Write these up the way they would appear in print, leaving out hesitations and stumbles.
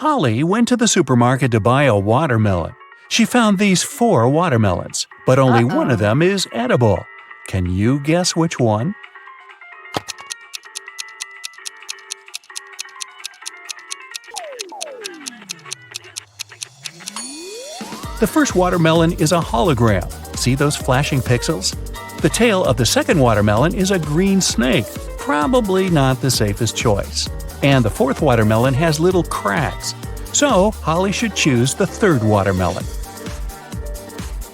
Holly went to the supermarket to buy a watermelon. She found these 4 watermelons, but only one of them is edible. Can you guess which one? The first watermelon is a hologram. See those flashing pixels? The tail of the second watermelon is a green snake, probably not the safest choice. And the fourth watermelon has little cracks. So, Holly should choose the third watermelon.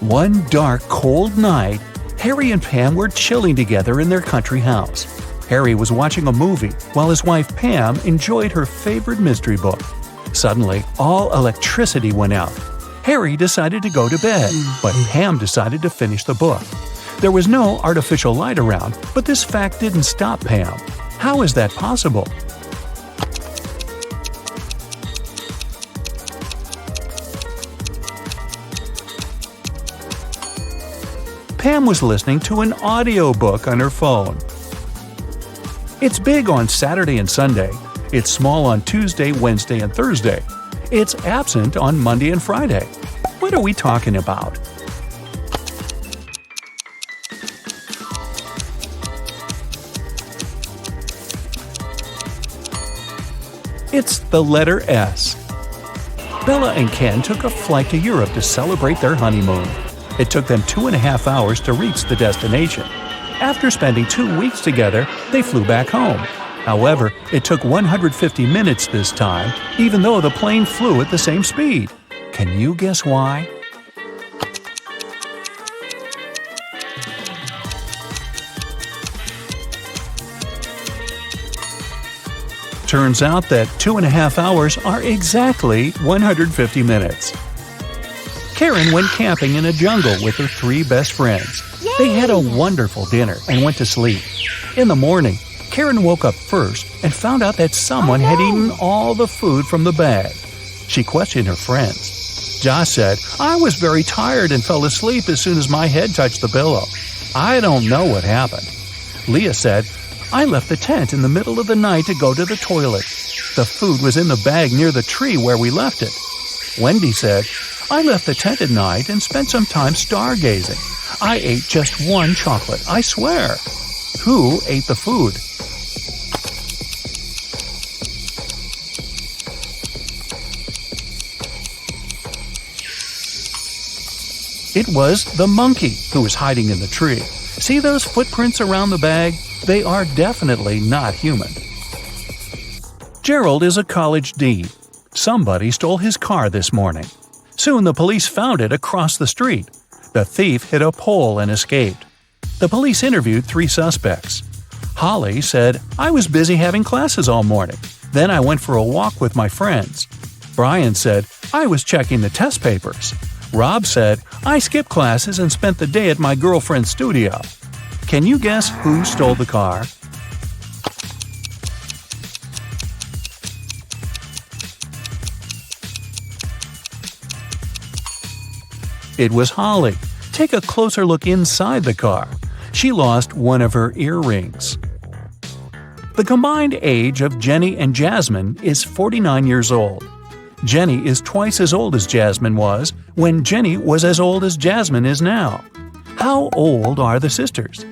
One dark, cold night, Harry and Pam were chilling together in their country house. Harry was watching a movie while his wife Pam enjoyed her favorite mystery book. Suddenly, all electricity went out. Harry decided to go to bed, but Pam decided to finish the book. There was no artificial light around, but this fact didn't stop Pam. How is that possible? Pam was listening to an audiobook on her phone. It's big on Saturday and Sunday. It's small on Tuesday, Wednesday, and Thursday. It's absent on Monday and Friday. What are we talking about? It's the letter S. Bella and Ken took a flight to Europe to celebrate their honeymoon. It took them 2.5 hours to reach the destination. After spending 2 weeks together, they flew back home. However, it took 150 minutes this time, even though the plane flew at the same speed. Can you guess why? Turns out that 2.5 hours are exactly 150 minutes. Karen went camping in a jungle with her 3 best friends. Yay! They had a wonderful dinner and went to sleep. In the morning, Karen woke up first and found out that someone had eaten all the food from the bag. She questioned her friends. Josh said, "I was very tired and fell asleep as soon as my head touched the pillow. I don't know what happened." Leah said, "I left the tent in the middle of the night to go to the toilet. The food was in the bag near the tree where we left it." Wendy said, "I left the tent at night and spent some time stargazing. I ate just 1 chocolate, I swear." Who ate the food? It was the monkey who was hiding in the tree. See those footprints around the bag? They are definitely not human. Gerald is a college dean. Somebody stole his car this morning. Soon the police found it across the street. The thief hit a pole and escaped. The police interviewed 3 suspects. Holly said, "I was busy having classes all morning. Then I went for a walk with my friends." Brian said, "I was checking the test papers." Rob said, "I skipped classes and spent the day at my girlfriend's studio." Can you guess who stole the car? It was Holly. Take a closer look inside the car. She lost one of her earrings. The combined age of Jenny and Jasmine is 49 years old. Jenny is twice as old as Jasmine was when Jenny was as old as Jasmine is now. How old are the sisters?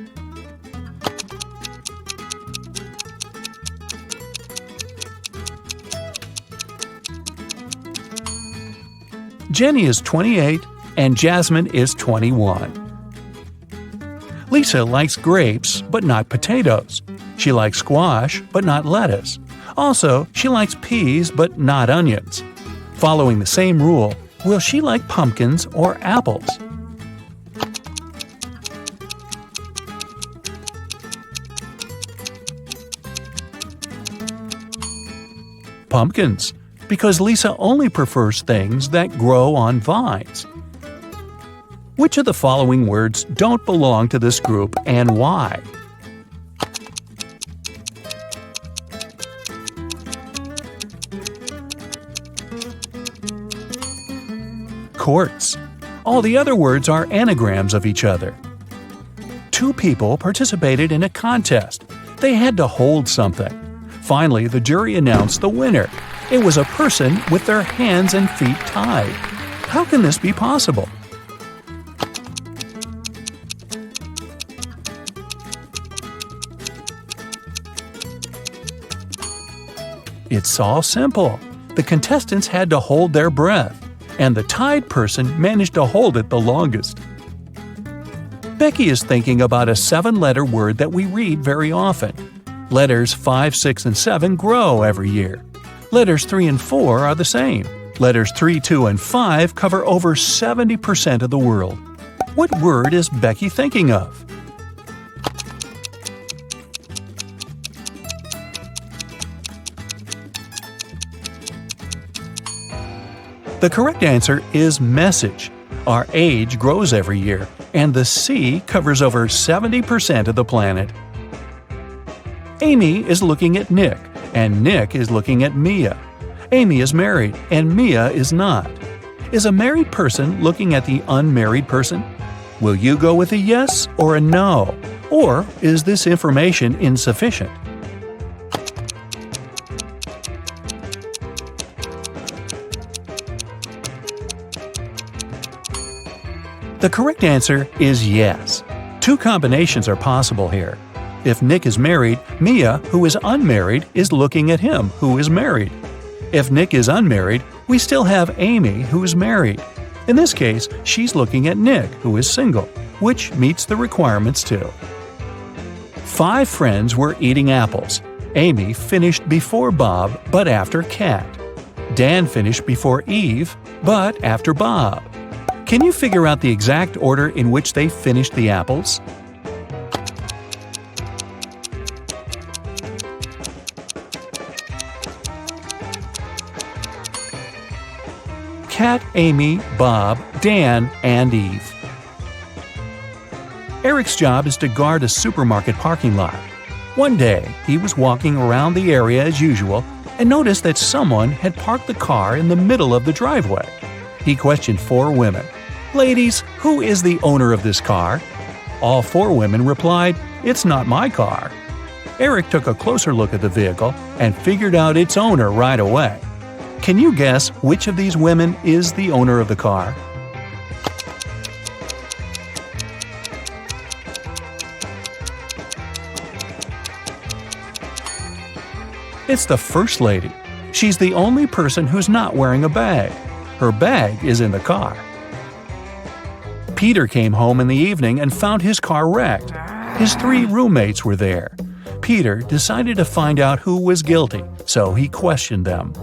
Jenny is 28 and Jasmine is 21. Lisa likes grapes but not potatoes. She likes squash but not lettuce. Also, she likes peas but not onions. Following the same rule, will she like pumpkins or apples? Pumpkins, because Lisa only prefers things that grow on vines. Which of the following words don't belong to this group and why? Quartz. All the other words are anagrams of each other. 2 people participated in a contest. They had to hold something. Finally, the jury announced the winner. It was a person with their hands and feet tied. How can this be possible? It's all simple. The contestants had to hold their breath, and the tied person managed to hold it the longest. Becky is thinking about a 7-letter word that we read very often. Letters 5, 6, and 7 grow every year. Letters 3 and 4 are the same. Letters 3, 2, and 5 cover over 70% of the world. What word is Becky thinking of? The correct answer is message. Our age grows every year, and the sea covers over 70% of the planet. Amy is looking at Nick, and Nick is looking at Mia. Amy is married, and Mia is not. Is a married person looking at the unmarried person? Will you go with a yes or a no? Or is this information insufficient? The correct answer is yes. 2 combinations are possible here. If Nick is married, Mia, who is unmarried, is looking at him, who is married. If Nick is unmarried, we still have Amy, who is married. In this case, she's looking at Nick, who is single, which meets the requirements too. 5 friends were eating apples. Amy finished before Bob, but after Kat. Dan finished before Eve, but after Bob. Can you figure out the exact order in which they finished the apples? Kat, Amy, Bob, Dan, and Eve. Eric's job is to guard a supermarket parking lot. One day, he was walking around the area as usual and noticed that someone had parked the car in the middle of the driveway. He questioned 4 women. "Ladies, who is the owner of this car?" All 4 women replied, "It's not my car." Eric took a closer look at the vehicle and figured out its owner right away. Can you guess which of these women is the owner of the car? It's the First Lady. She's the only person who's not wearing a bag. Her bag is in the car. Peter came home in the evening and found his car wrecked. His 3 roommates were there. Peter decided to find out who was guilty, so he questioned them.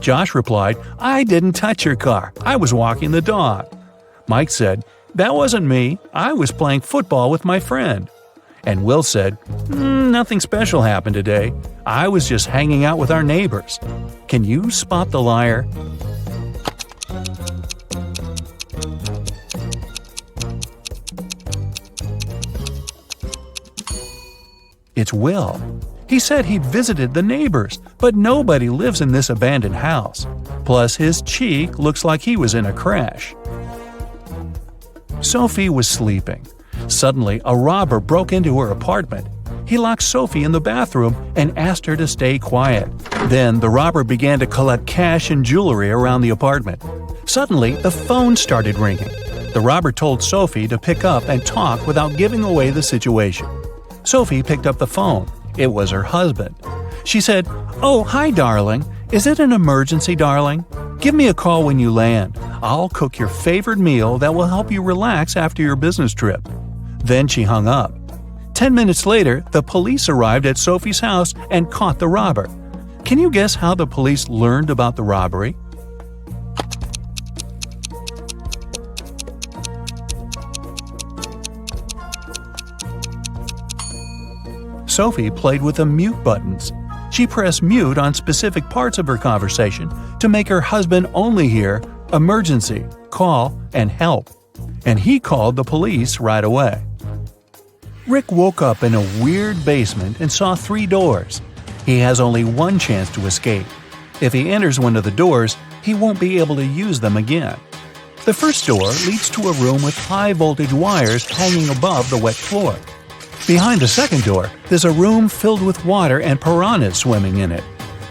Josh replied, "I didn't touch your car. I was walking the dog." Mike said, "That wasn't me. I was playing football with my friend." And Will said, "Nothing special happened today. I was just hanging out with our neighbors." Can you spot the liar? It's Will. He said he'd visited the neighbors, but nobody lives in this abandoned house. Plus, his cheek looks like he was in a crash. Sophie was sleeping. Suddenly, a robber broke into her apartment. He locked Sophie in the bathroom and asked her to stay quiet. Then, the robber began to collect cash and jewelry around the apartment. Suddenly, the phone started ringing. The robber told Sophie to pick up and talk without giving away the situation. Sophie picked up the phone. It was her husband. She said, "Oh, hi, darling. Is it an emergency, darling? Give me a call when you land. I'll cook your favorite meal that will help you relax after your business trip." Then she hung up. 10 minutes later, the police arrived at Sophie's house and caught the robber. Can you guess how the police learned about the robbery? Sophie played with the mute buttons. She pressed mute on specific parts of her conversation to make her husband only hear "emergency," "call," and "help." And he called the police right away. Rick woke up in a weird basement and saw 3 doors. He has only one chance to escape. If he enters one of the doors, he won't be able to use them again. The first door leads to a room with high-voltage wires hanging above the wet floor. Behind the second door, there's a room filled with water and piranhas swimming in it.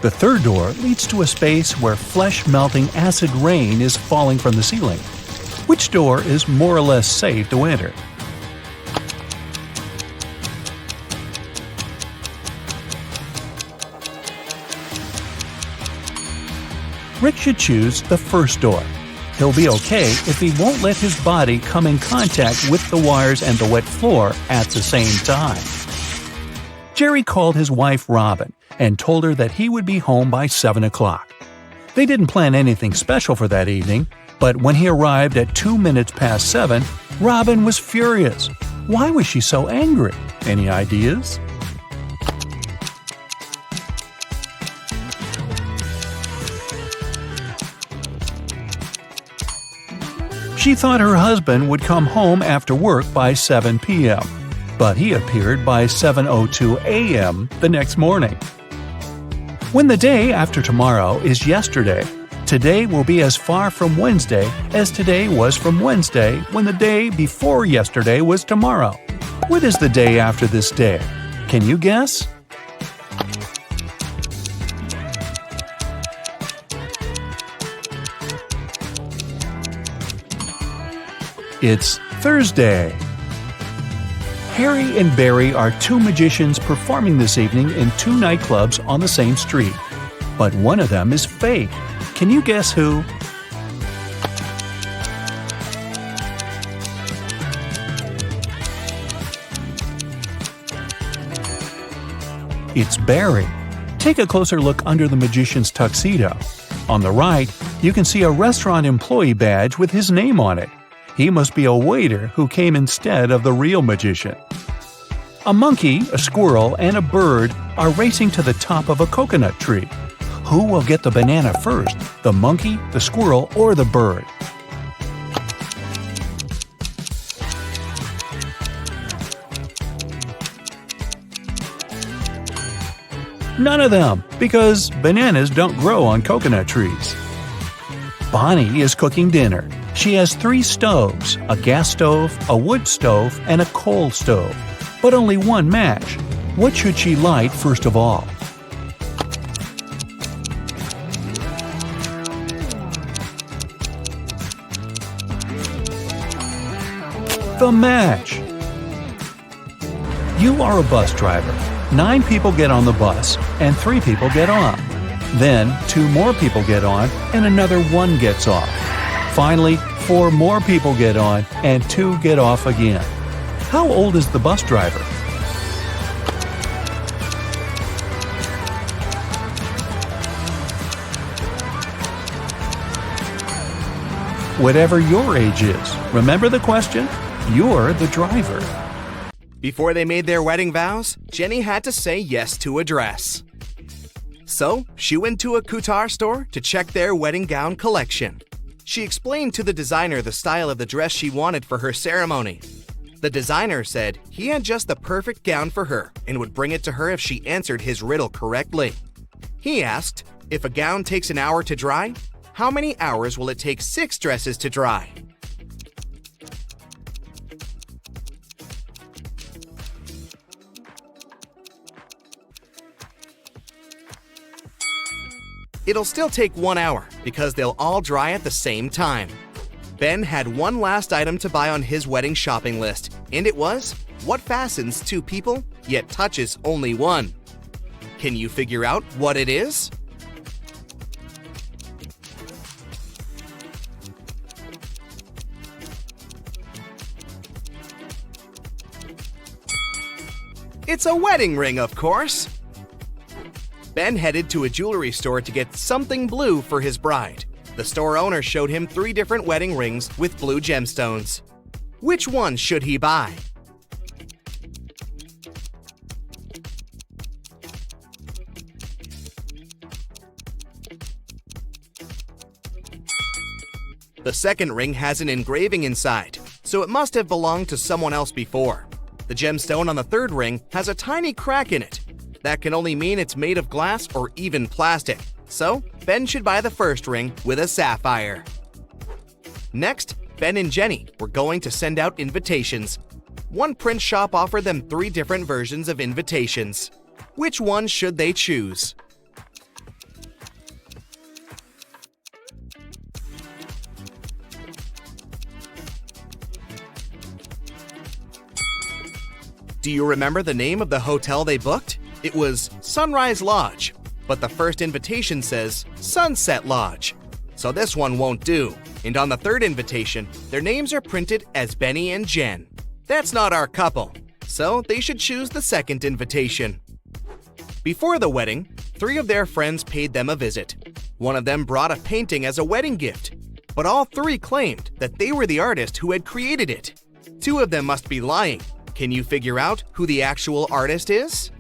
The third door leads to a space where flesh-melting acid rain is falling from the ceiling. Which door is more or less safe to enter? Rick should choose the first door. He'll be okay if he won't let his body come in contact with the wires and the wet floor at the same time. Jerry called his wife Robin and told her that he would be home by 7 o'clock. They didn't plan anything special for that evening, but when he arrived at 2 minutes past 7, Robin was furious. Why was she so angry? Any ideas? She thought her husband would come home after work by 7 p.m., but he appeared by 7:02 a.m. the next morning. When the day after tomorrow is yesterday, today will be as far from Wednesday as today was from Wednesday when the day before yesterday was tomorrow. What is the day after this day? Can you guess? It's Thursday. Harry and Barry are two magicians performing this evening in two nightclubs on the same street. But one of them is fake. Can you guess who? It's Barry. Take a closer look under the magician's tuxedo. On the right, you can see a restaurant employee badge with his name on it. He must be a waiter who came instead of the real magician. A monkey, a squirrel, and a bird are racing to the top of a coconut tree. Who will get the banana first, the monkey, the squirrel, or the bird? None of them, because bananas don't grow on coconut trees. Bonnie is cooking dinner. She has 3 stoves, a gas stove, a wood stove, and a coal stove, but only one match. What should she light first of all? The match! You are a bus driver. 9 people get on the bus, and 3 people get off. Then 2 more people get on, and another 1 gets off. Finally, 4 more people get on, and 2 get off again. How old is the bus driver? Whatever your age is, remember the question? You're the driver. Before they made their wedding vows, Jenny had to say yes to a dress. So, she went to a couture store to check their wedding gown collection. She explained to the designer the style of the dress she wanted for her ceremony. The designer said he had just the perfect gown for her and would bring it to her if she answered his riddle correctly. He asked, if a gown takes an hour to dry, how many hours will it take 6 dresses to dry? It'll still take 1 hour because they'll all dry at the same time. Ben had one last item to buy on his wedding shopping list, and it was what fastens 2 people yet touches only 1. Can you figure out what it is? It's a wedding ring, of course. Ben headed to a jewelry store to get something blue for his bride. The store owner showed him 3 different wedding rings with blue gemstones. Which one should he buy? The second ring has an engraving inside, so it must have belonged to someone else before. The gemstone on the third ring has a tiny crack in it. That can only mean it's made of glass or even plastic. So, Ben should buy the first ring with a sapphire. Next, Ben and Jenny were going to send out invitations. One print shop offered them 3 different versions of invitations. Which one should they choose? Do you remember the name of the hotel they booked? It was Sunrise Lodge, but the first invitation says Sunset Lodge. So this one won't do. And on the third invitation, their names are printed as Benny and Jen. That's not our couple, so they should choose the second invitation. Before the wedding, 3 of their friends paid them a visit. One of them brought a painting as a wedding gift, but all 3 claimed that they were the artist who had created it. 2 of them must be lying. Can you figure out who the actual artist is?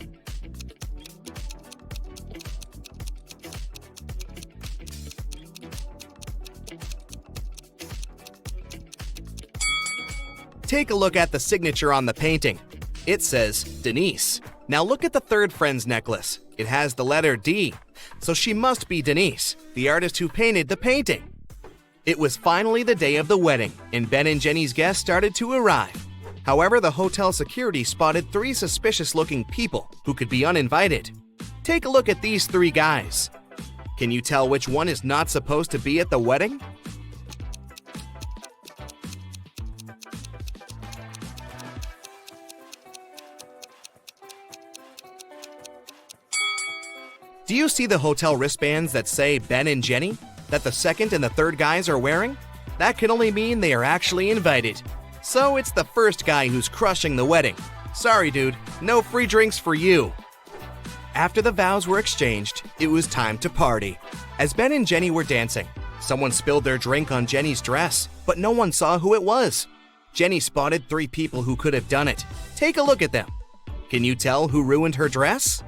Take a look at the signature on the painting. It says Denise. Now look at the third friend's necklace. It has the letter D, so she must be Denise, the artist who painted the painting. It was finally the day of the wedding, and Ben and Jenny's guests started to arrive. However, the hotel security spotted 3 suspicious-looking people who could be uninvited. Take a look at these 3 guys. Can you tell which one is not supposed to be at the wedding? Do you see the hotel wristbands that say Ben and Jenny, that the second and the third guys are wearing? That can only mean they are actually invited. So it's the first guy who's crushing the wedding. Sorry, dude, no free drinks for you. After the vows were exchanged, it was time to party. As Ben and Jenny were dancing, someone spilled their drink on Jenny's dress, but no one saw who it was. Jenny spotted 3 people who could have done it. Take a look at them. Can you tell who ruined her dress?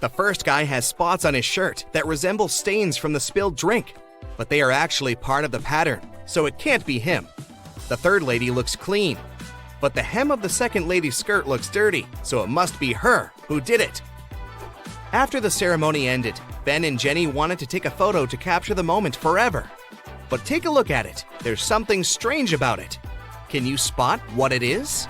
The first guy has spots on his shirt that resemble stains from the spilled drink, but they are actually part of the pattern, so it can't be him. The third lady looks clean, but the hem of the second lady's skirt looks dirty, so it must be her who did it. After the ceremony ended, Ben and Jenny wanted to take a photo to capture the moment forever. But take a look at it. There's something strange about it. Can you spot what it is?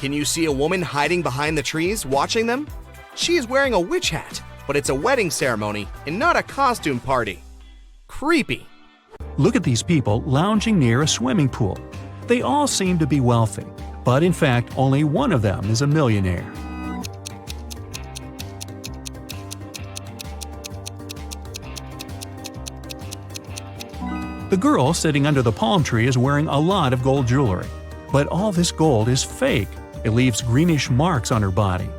Can you see a woman hiding behind the trees watching them? She is wearing a witch hat, but it's a wedding ceremony and not a costume party. Creepy. Look at these people lounging near a swimming pool. They all seem to be wealthy, but in fact, only one of them is a millionaire. The girl sitting under the palm tree is wearing a lot of gold jewelry, but all this gold is fake. It leaves greenish marks on her body.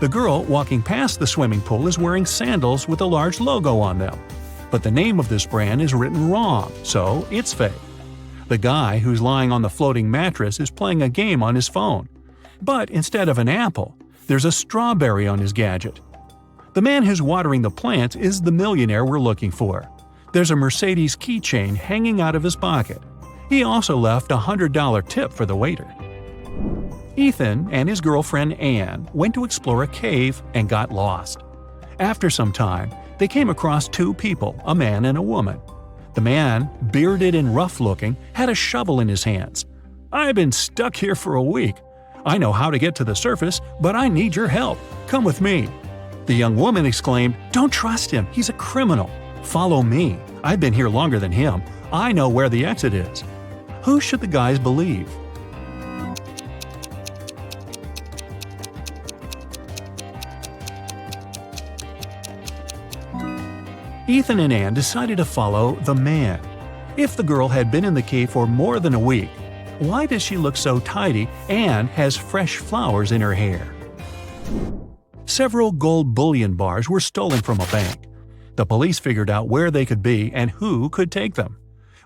The girl walking past the swimming pool is wearing sandals with a large logo on them, but the name of this brand is written wrong, so it's fake. The guy who's lying on the floating mattress is playing a game on his phone, but instead of an apple, there's a strawberry on his gadget. The man who's watering the plants is the millionaire we're looking for. There's a Mercedes keychain hanging out of his pocket. He also left a $100 tip for the waiter. Ethan and his girlfriend Anne went to explore a cave and got lost. After some time, they came across 2 people, a man and a woman. The man, bearded and rough-looking, had a shovel in his hands. "I've been stuck here for a week. I know how to get to the surface, but I need your help. Come with me." The young woman exclaimed, "Don't trust him. He's a criminal. Follow me. I've been here longer than him. I know where the exit is." Who should the guys believe? Ethan and Anne decided to follow the man. If the girl had been in the cave for more than a week, why does she look so tidy and has fresh flowers in her hair? Several gold bullion bars were stolen from a bank. The police figured out where they could be and who could take them.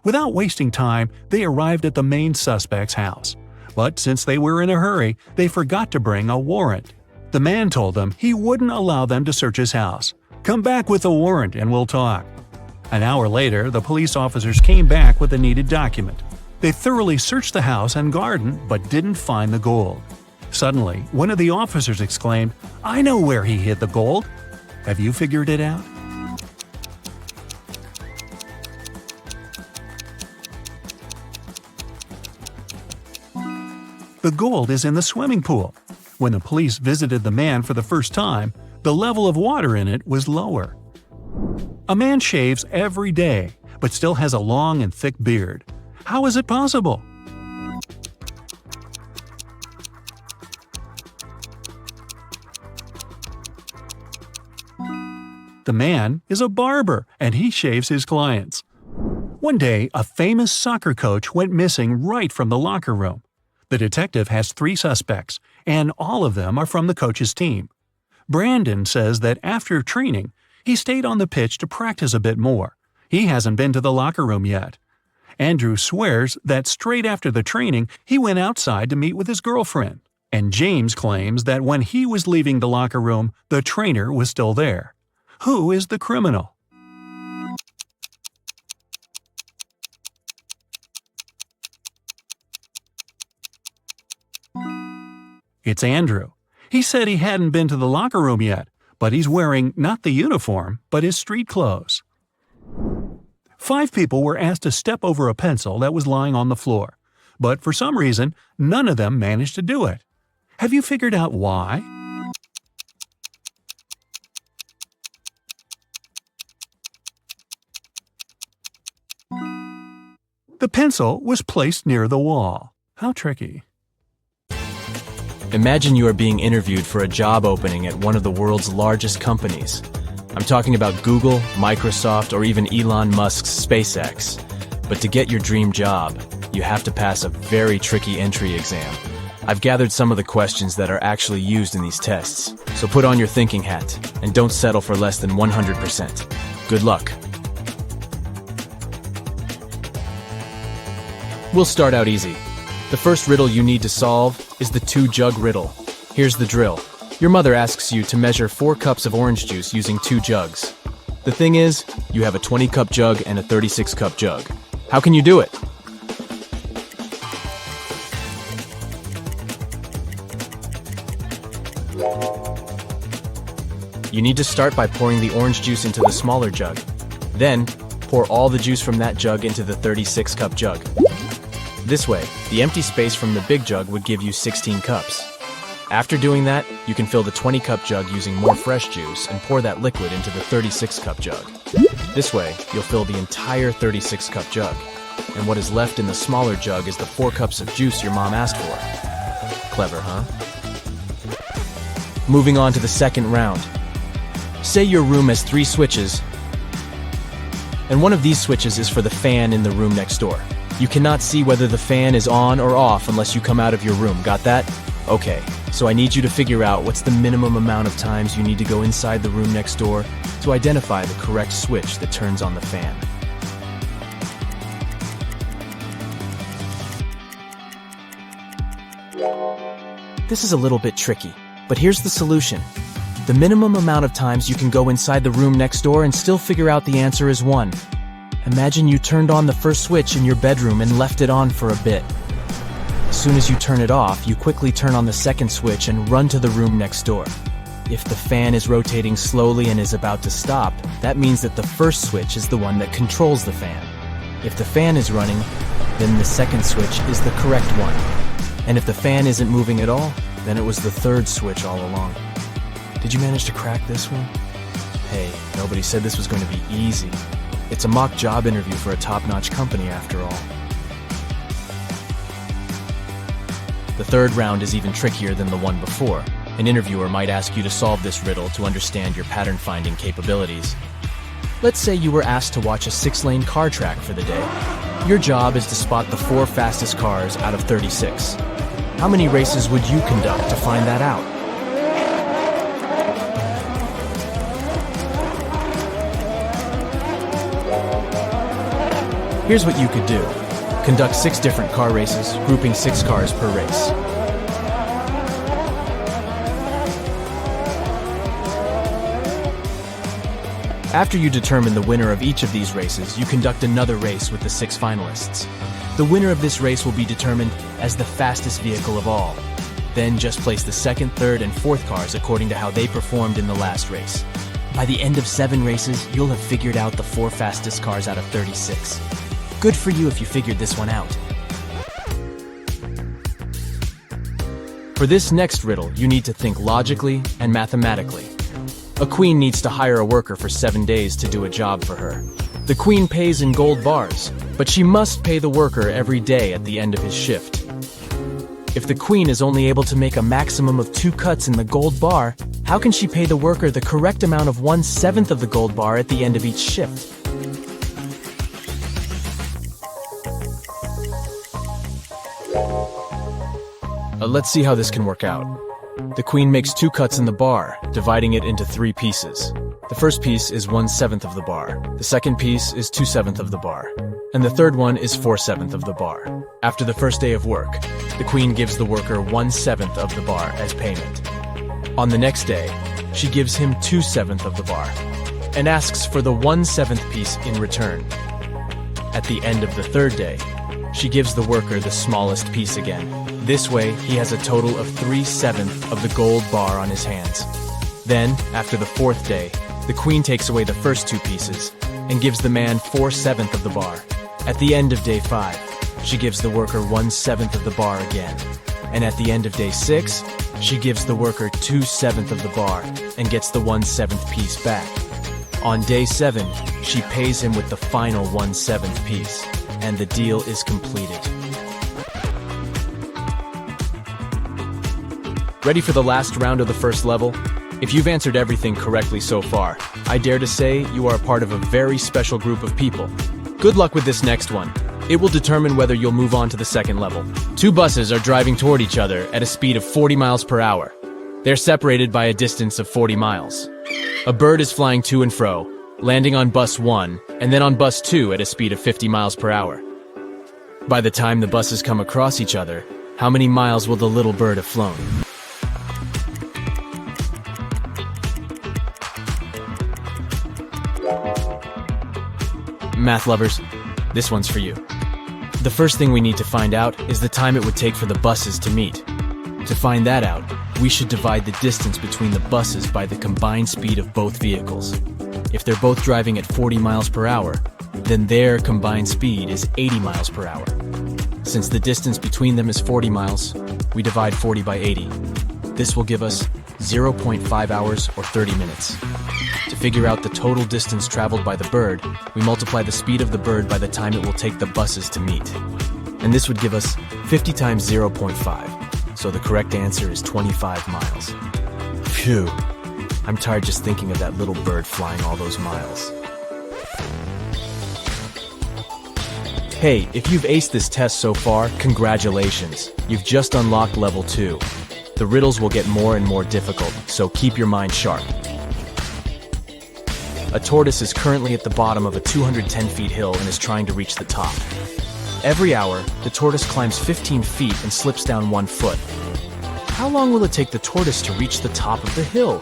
Without wasting time, they arrived at the main suspect's house. But since they were in a hurry, they forgot to bring a warrant. The man told them he wouldn't allow them to search his house. "Come back with a warrant and we'll talk." An hour later, the police officers came back with the needed document. They thoroughly searched the house and garden but didn't find the gold. Suddenly, one of the officers exclaimed, "I know where he hid the gold." Have you figured it out? The gold is in the swimming pool. When the police visited the man for the first time, the level of water in it was lower. A man shaves every day, but still has a long and thick beard. How is it possible? The man is a barber, and he shaves his clients. One day, a famous soccer coach went missing right from the locker room. The detective has 3 suspects, and all of them are from the coach's team. Brandon says that after training, he stayed on the pitch to practice a bit more. He hasn't been to the locker room yet. Andrew swears that straight after the training, he went outside to meet with his girlfriend. And James claims that when he was leaving the locker room, the trainer was still there. Who is the criminal? It's Andrew. He said he hadn't been to the locker room yet, but he's wearing not the uniform, but his street clothes. 5 people were asked to step over a pencil that was lying on the floor, but for some reason, none of them managed to do it. Have you figured out why? The pencil was placed near the wall. How tricky. Imagine you are being interviewed for a job opening at one of the world's largest companies. I'm talking about Google, Microsoft, or even Elon Musk's SpaceX. But to get your dream job, you have to pass a very tricky entry exam. I've gathered some of the questions that are actually used in these tests, so put on your thinking hat and don't settle for less than 100%. Good luck. We'll start out easy. The first riddle you need to solve is the 2-jug riddle. Here's the drill. Your mother asks you to measure 4 cups of orange juice using 2 jugs. The thing is, you have a 20-cup jug and a 36-cup jug. How can you do it? You need to start by pouring the orange juice into the smaller jug. Then, pour all the juice from that jug into the 36-cup jug. This way, the empty space from the big jug would give you 16 cups. After doing that, you can fill the 20-cup jug using more fresh juice and pour that liquid into the 36-cup jug. This way, you'll fill the entire 36-cup jug. And what is left in the smaller jug is the 4 cups of juice your mom asked for. Clever, huh? Moving on to the second round. Say your room has 3 switches, and one of these switches is for the fan in the room next door. You cannot see whether the fan is on or off unless you come out of your room. Got that? Okay, so I need you to figure out what's the minimum amount of times you need to go inside the room next door to identify the correct switch that turns on the fan. This is a little bit tricky, but here's the solution. The minimum amount of times you can go inside the room next door and still figure out the answer is 1. Imagine you turned on the first switch in your bedroom and left it on for a bit. As soon as you turn it off, you quickly turn on the second switch and run to the room next door. If the fan is rotating slowly and is about to stop, that means that the first switch is the one that controls the fan. If the fan is running, then the second switch is the correct one. And if the fan isn't moving at all, then it was the third switch all along. Did you manage to crack this one? Hey, nobody said this was going to be easy. It's a mock job interview for a top-notch company after all. The third round is even trickier than the one before. An interviewer might ask you to solve this riddle to understand your pattern-finding capabilities. Let's say you were asked to watch a 6-lane car track for the day. Your job is to spot the 4 fastest cars out of 36. How many races would you conduct to find that out? Here's what you could do. Conduct 6 different car races, grouping 6 cars per race. After you determine the winner of each of these races, you conduct another race with the 6 finalists. The winner of this race will be determined as the fastest vehicle of all. Then just place the 2nd, 3rd, and 4th cars according to how they performed in the last race. By the end of 7 races, you'll have figured out the 4 fastest cars out of 36. Good for you if you figured this one out. For this next riddle, you need to think logically and mathematically. A queen needs to hire a worker for 7 days to do a job for her. The queen pays in gold bars, but she must pay the worker every day at the end of his shift. If the queen is only able to make a maximum of 2 cuts in the gold bar, how can she pay the worker the correct amount of 1/7 of the gold bar at the end of each shift? Let's see how this can work out. The queen makes 2 cuts in the bar, dividing it into 3 pieces. The first piece is 1/7 of the bar, the second piece is 2/7 of the bar, and the third one is 4/7 of the bar. After the first day of work, the queen gives the worker 1/7 of the bar as payment. On the next day, she gives him 2/7 of the bar, and asks for the 1/7 piece in return. At the end of the third day, she gives the worker the smallest piece again. This way, he has a total of 3/7 of the gold bar on his hands. Then, after the fourth day, the queen takes away the first 2 pieces and gives the man 4/7 of the bar. At the end of day 5, she gives the worker 1/7 of the bar again. And at the end of day 6, she gives the worker 2/7 of the bar and gets the 1/7 piece back. On day 7, she pays him with the final 1/7 piece, and the deal is completed. Ready for the last round of the first level? If you've answered everything correctly so far, I dare to say you are a part of a very special group of people. Good luck with this next one. It will determine whether you'll move on to the second level. 2 buses are driving toward each other at a speed of 40 miles per hour. They're separated by a distance of 40 miles. A bird is flying to and fro, landing on bus 1 and then on bus 2 at a speed of 50 miles per hour. By the time the buses come across each other, how many miles will the little bird have flown? Math lovers, this one's for you. The first thing we need to find out is the time it would take for the buses to meet. To find that out, we should divide the distance between the buses by the combined speed of both vehicles. If they're both driving at 40 miles per hour, then their combined speed is 80 miles per hour. Since the distance between them is 40 miles, we divide 40 by 80. This will give us 0.5 hours or 30 minutes. To figure out the total distance traveled by the bird, we multiply the speed of the bird by the time it will take the buses to meet. And this would give us 50 times 0.5, so the correct answer is 25 miles. Phew, I'm tired just thinking of that little bird flying all those miles. Hey, if you've aced this test so far, congratulations. You've just unlocked level 2. The riddles will get more and more difficult, so keep your mind sharp. A tortoise is currently at the bottom of a 210 feet hill and is trying to reach the top. Every hour, the tortoise climbs 15 feet and slips down 1 foot. How long will it take the tortoise to reach the top of the hill?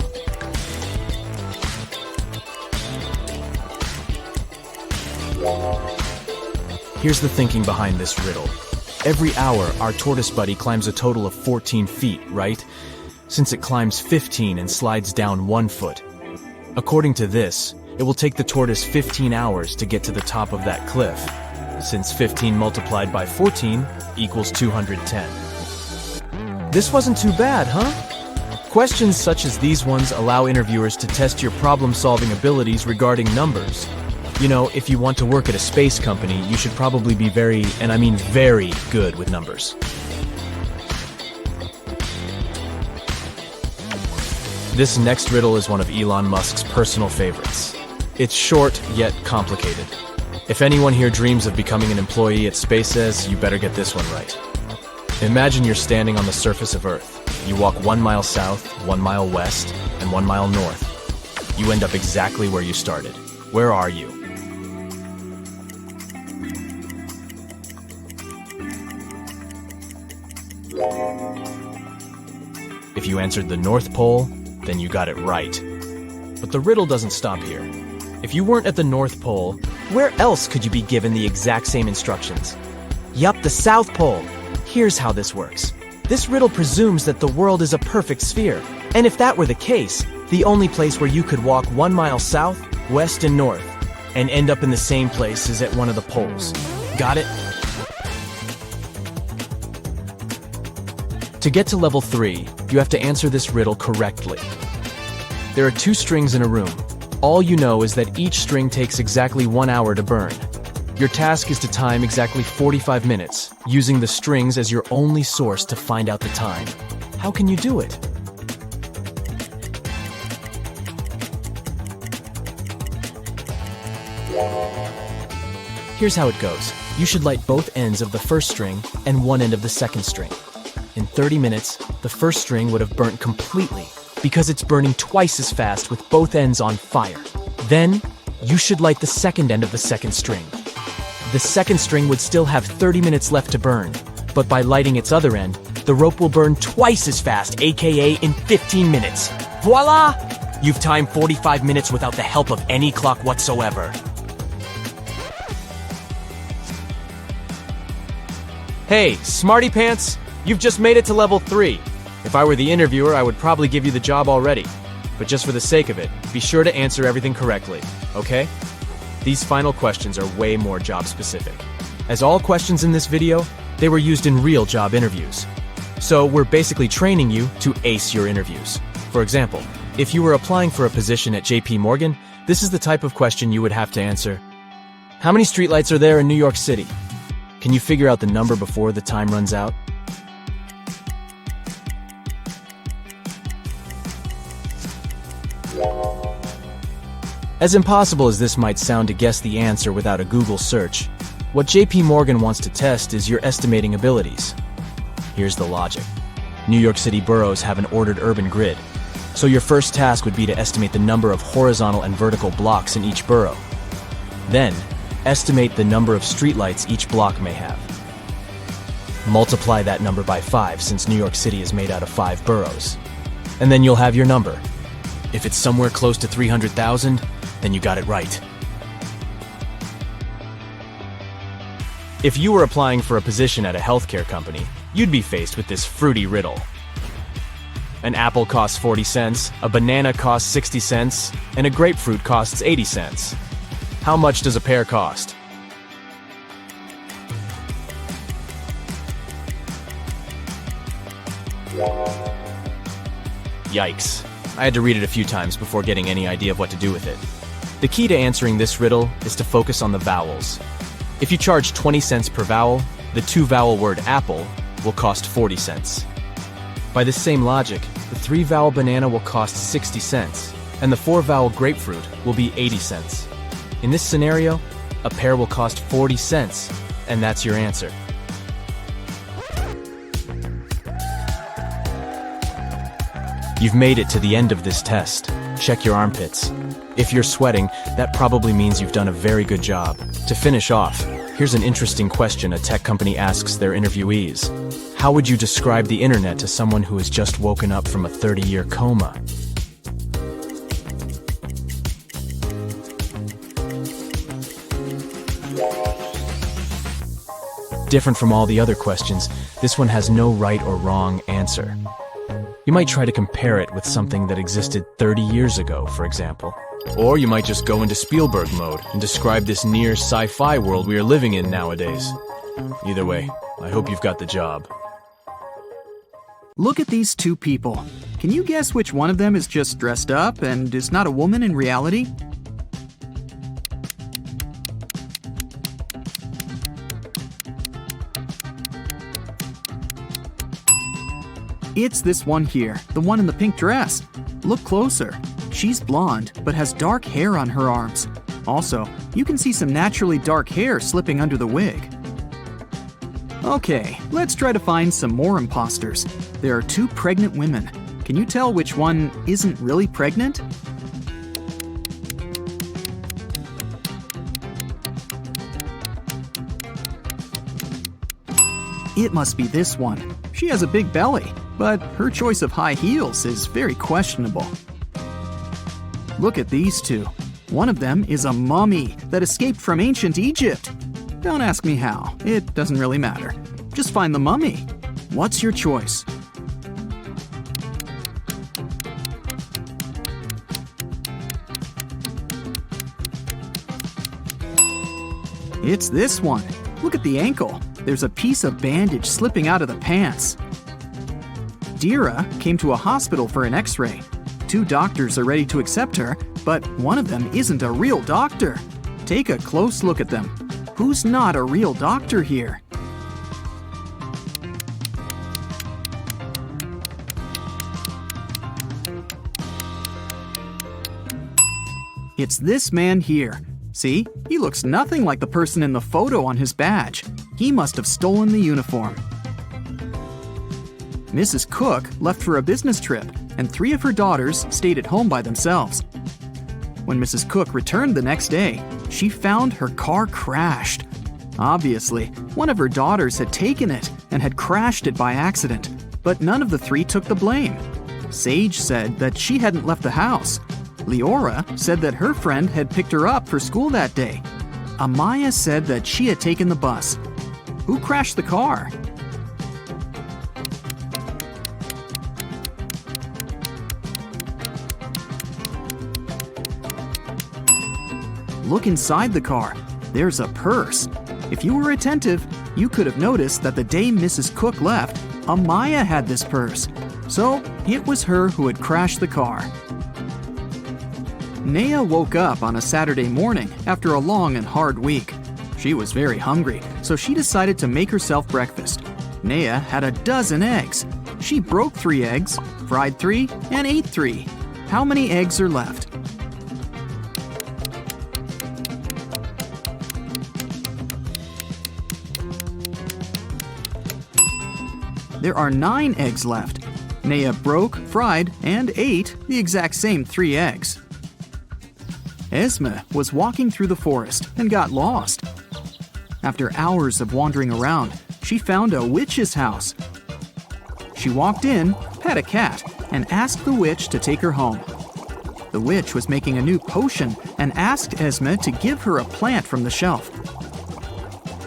Here's the thinking behind this riddle. Every hour, our tortoise buddy climbs a total of 14 feet, right? Since it climbs 15 and slides down 1 foot. According to this, it will take the tortoise 15 hours to get to the top of that cliff, since 15 multiplied by 14 equals 210. This wasn't too bad, huh? Questions such as these ones allow interviewers to test your problem-solving abilities regarding numbers. You know, if you want to work at a space company, you should probably be very, and I mean very, good with numbers. This next riddle is one of Elon Musk's personal favorites. It's short, yet complicated. If anyone here dreams of becoming an employee at SpaceX, you better get this one right. Imagine you're standing on the surface of Earth. You walk 1 mile south, 1 mile west, and 1 mile north. You end up exactly where you started. Where are you? If you answered the North Pole, then you got it right. But the riddle doesn't stop here. If you weren't at the North Pole, where else could you be given the exact same instructions? Yup, the South Pole. Here's how this works. This riddle presumes that the world is a perfect sphere. And if that were the case, the only place where you could walk 1 mile south, west, and north, and end up in the same place is at one of the poles. Got it? To get to level 3, you have to answer this riddle correctly. There are 2 strings in a room. All you know is that each string takes exactly 1 hour to burn. Your task is to time exactly 45 minutes, using the strings as your only source to find out the time. How can you do it? Here's how it goes. You should light both ends of the first string and one end of the second string. In 30 minutes, the first string would have burnt completely because it's burning twice as fast with both ends on fire. Then, you should light the second end of the second string. The second string would still have 30 minutes left to burn, but by lighting its other end, the rope will burn twice as fast, aka in 15 minutes. Voila! You've timed 45 minutes without the help of any clock whatsoever. Hey, smarty pants, you've just made it to level 3. If I were the interviewer, I would probably give you the job already. But just for the sake of it, be sure to answer everything correctly, okay? These final questions are way more job specific. As all questions in this video, they were used in real job interviews. So we're basically training you to ace your interviews. For example, if you were applying for a position at JP Morgan, this is the type of question you would have to answer. How many streetlights are there in New York City? Can you figure out the number before the time runs out? As impossible as this might sound to guess the answer without a Google search, what JP Morgan wants to test is your estimating abilities. Here's the logic. New York City boroughs have an ordered urban grid, so your first task would be to estimate the number of horizontal and vertical blocks in each borough. Then, estimate the number of streetlights each block may have. Multiply that number by 5 since New York City is made out of 5 boroughs. And then you'll have your number. If it's somewhere close to 300,000, then you got it right. If you were applying for a position at a healthcare company, you'd be faced with this fruity riddle. An apple costs 40 cents, a banana costs 60 cents, and a grapefruit costs 80 cents. How much does a pear cost? Yikes. I had to read it a few times before getting any idea of what to do with it. The key to answering this riddle is to focus on the vowels. If you charge 20 cents per vowel, the 2-vowel word apple will cost 40 cents. By the same logic, the 3-vowel banana will cost 60 cents, and the 4-vowel grapefruit will be 80 cents. In this scenario, a pear will cost 40 cents, and that's your answer. You've made it to the end of this test. Check your armpits. If you're sweating, that probably means you've done a very good job. To finish off, here's an interesting question a tech company asks their interviewees. How would you describe the internet to someone who has just woken up from a 30-year coma? Different from all the other questions, this one has no right or wrong answer. You might try to compare it with something that existed 30 years ago, for example. Or you might just go into Spielberg mode and describe this near sci-fi world we are living in nowadays. Either way, I hope you've got the job. Look at these 2 people. Can you guess which one of them is just dressed up and is not a woman in reality? It's this one here, the one in the pink dress. Look closer. She's blonde, but has dark hair on her arms. Also, you can see some naturally dark hair slipping under the wig. Okay, let's try to find some more imposters. There are 2 pregnant women. Can you tell which one isn't really pregnant? It must be this one. She has a big belly, but her choice of high heels is very questionable. Look at these 2. One of them is a mummy that escaped from ancient Egypt. Don't ask me how, it doesn't really matter. Just find the mummy. What's your choice? It's this one. Look at the ankle. There's a piece of bandage slipping out of the pants. Dira came to a hospital for an x-ray. 2 doctors are ready to accept her, but one of them isn't a real doctor. Take a close look at them. Who's not a real doctor here? It's this man here. See, he looks nothing like the person in the photo on his badge. He must have stolen the uniform. Mrs. Cook left for a business trip, and 3 of her daughters stayed at home by themselves. When Mrs. Cook returned the next day, she found her car crashed. Obviously, one of her daughters had taken it and had crashed it by accident, but none of the 3 took the blame. Sage said that she hadn't left the house. Leora said that her friend had picked her up for school that day. Amaya said that she had taken the bus. Who crashed the car? Look inside the car. There's a purse. If you were attentive, you could have noticed that the day Mrs. Cook left, Amaya had this purse. So, it was her who had crashed the car. Naya woke up on a Saturday morning after a long and hard week. She was very hungry, so she decided to make herself breakfast. Naya had a dozen eggs. She broke 3 eggs, fried 3, and ate 3. How many eggs are left? There are 9 eggs left. Naya broke, fried, and ate the exact same 3 eggs. Esme was walking through the forest and got lost. After hours of wandering around, she found a witch's house. She walked in, pet a cat, and asked the witch to take her home. The witch was making a new potion and asked Esme to give her a plant from the shelf.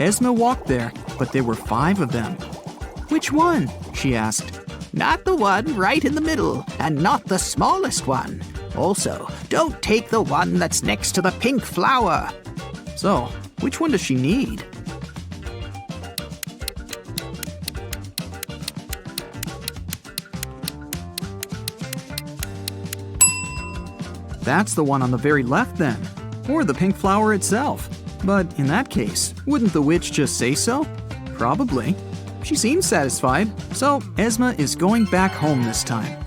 Esme walked there, but there were 5 of them. "Which one?" she asked. Not the one right in the middle, and not the smallest one. Also, don't take the one that's next to the pink flower. So, which one does she need? That's the one on the very left then, or the pink flower itself. But in that case, wouldn't the witch just say so? Probably. She seems satisfied, so Esme is going back home this time.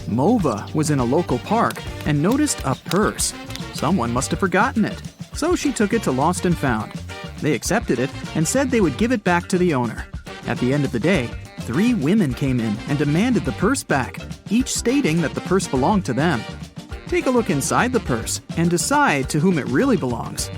Mova was in a local park and noticed a purse. Someone must have forgotten it, so she took it to Lost and Found. They accepted it and said they would give it back to the owner. At the end of the day, 3 women came in and demanded the purse back, each stating that the purse belonged to them. Take a look inside the purse and decide to whom it really belongs.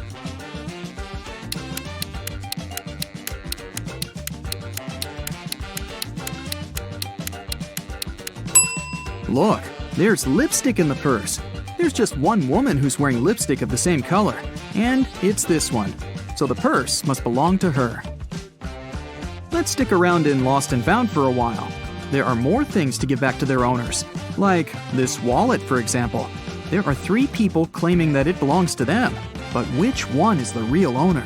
Look, there's lipstick in the purse. There's just one woman who's wearing lipstick of the same color, and it's this one. So the purse must belong to her. Let's stick around in Lost and Found for a while. There are more things to give back to their owners, like this wallet, for example. There are 3 people claiming that it belongs to them, but which one is the real owner?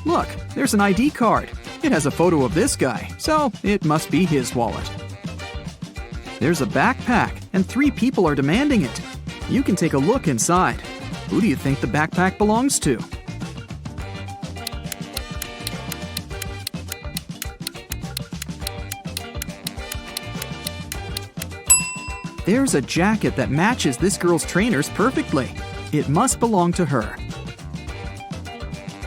Look, there's an ID card. It has a photo of this guy, so it must be his wallet. There's a backpack, and 3 people are demanding it. You can take a look inside. Who do you think the backpack belongs to? There's a jacket that matches this girl's trainers perfectly. It must belong to her.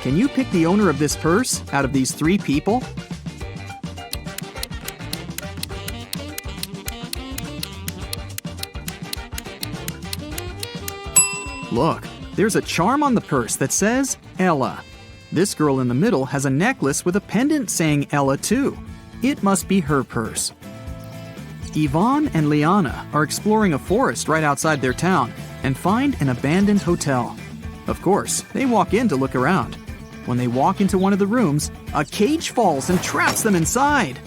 Can you pick the owner of this purse out of these 3 people? Look, there's a charm on the purse that says Ella. This girl in the middle has a necklace with a pendant saying Ella too. It must be her purse. Yvonne and Liana are exploring a forest right outside their town and find an abandoned hotel. Of course, they walk in to look around. When they walk into one of the rooms, a cage falls and traps them inside.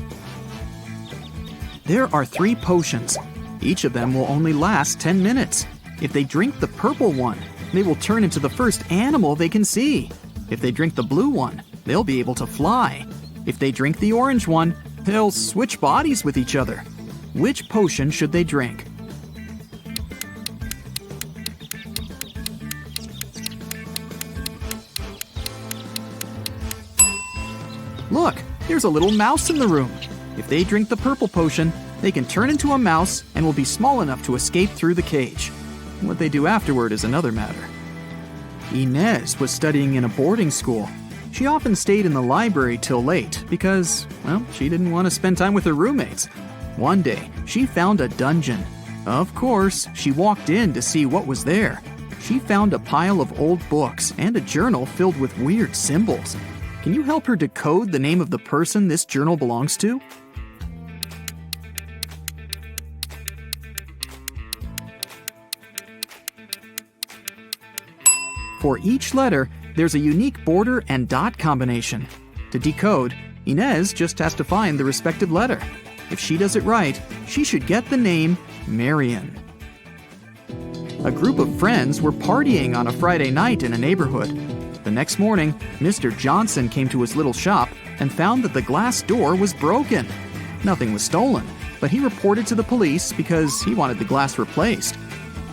There are 3 potions. Each of them will only last 10 minutes. If they drink the purple one, they will turn into the first animal they can see. If they drink the blue one, they'll be able to fly. If they drink the orange one, they'll switch bodies with each other. Which potion should they drink? Look, there's a little mouse in the room. If they drink the purple potion, they can turn into a mouse and will be small enough to escape through the cage. What they do afterward is another matter. Inez was studying in a boarding school. She often stayed in the library till late because, well, she didn't want to spend time with her roommates. One day, she found a dungeon. Of course, she walked in to see what was there. She found a pile of old books and a journal filled with weird symbols. Can you help her decode the name of the person this journal belongs to? For each letter, there's a unique border and dot combination. To decode, Inez just has to find the respective letter. If she does it right, she should get the name Marion. A group of friends were partying on a Friday night in a neighborhood. The next morning, Mr. Johnson came to his little shop and found that the glass door was broken. Nothing was stolen, but he reported to the police because he wanted the glass replaced.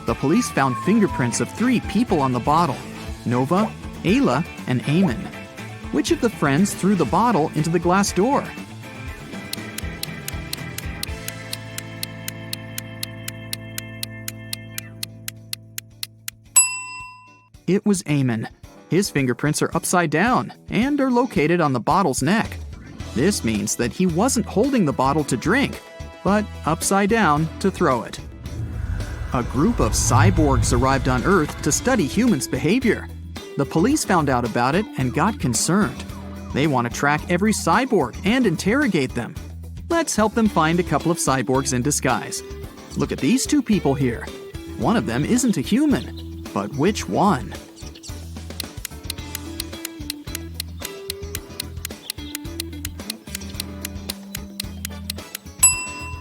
The police found fingerprints of 3 people on the bottle: Nova, Ayla, and Eamon. Which of the friends threw the bottle into the glass door? It was Eamon. His fingerprints are upside down and are located on the bottle's neck. This means that he wasn't holding the bottle to drink, but upside down to throw it. A group of cyborgs arrived on Earth to study humans' behavior. The police found out about it and got concerned. They want to track every cyborg and interrogate them. Let's help them find a couple of cyborgs in disguise. Look at these 2 people here. One of them isn't a human, but which one?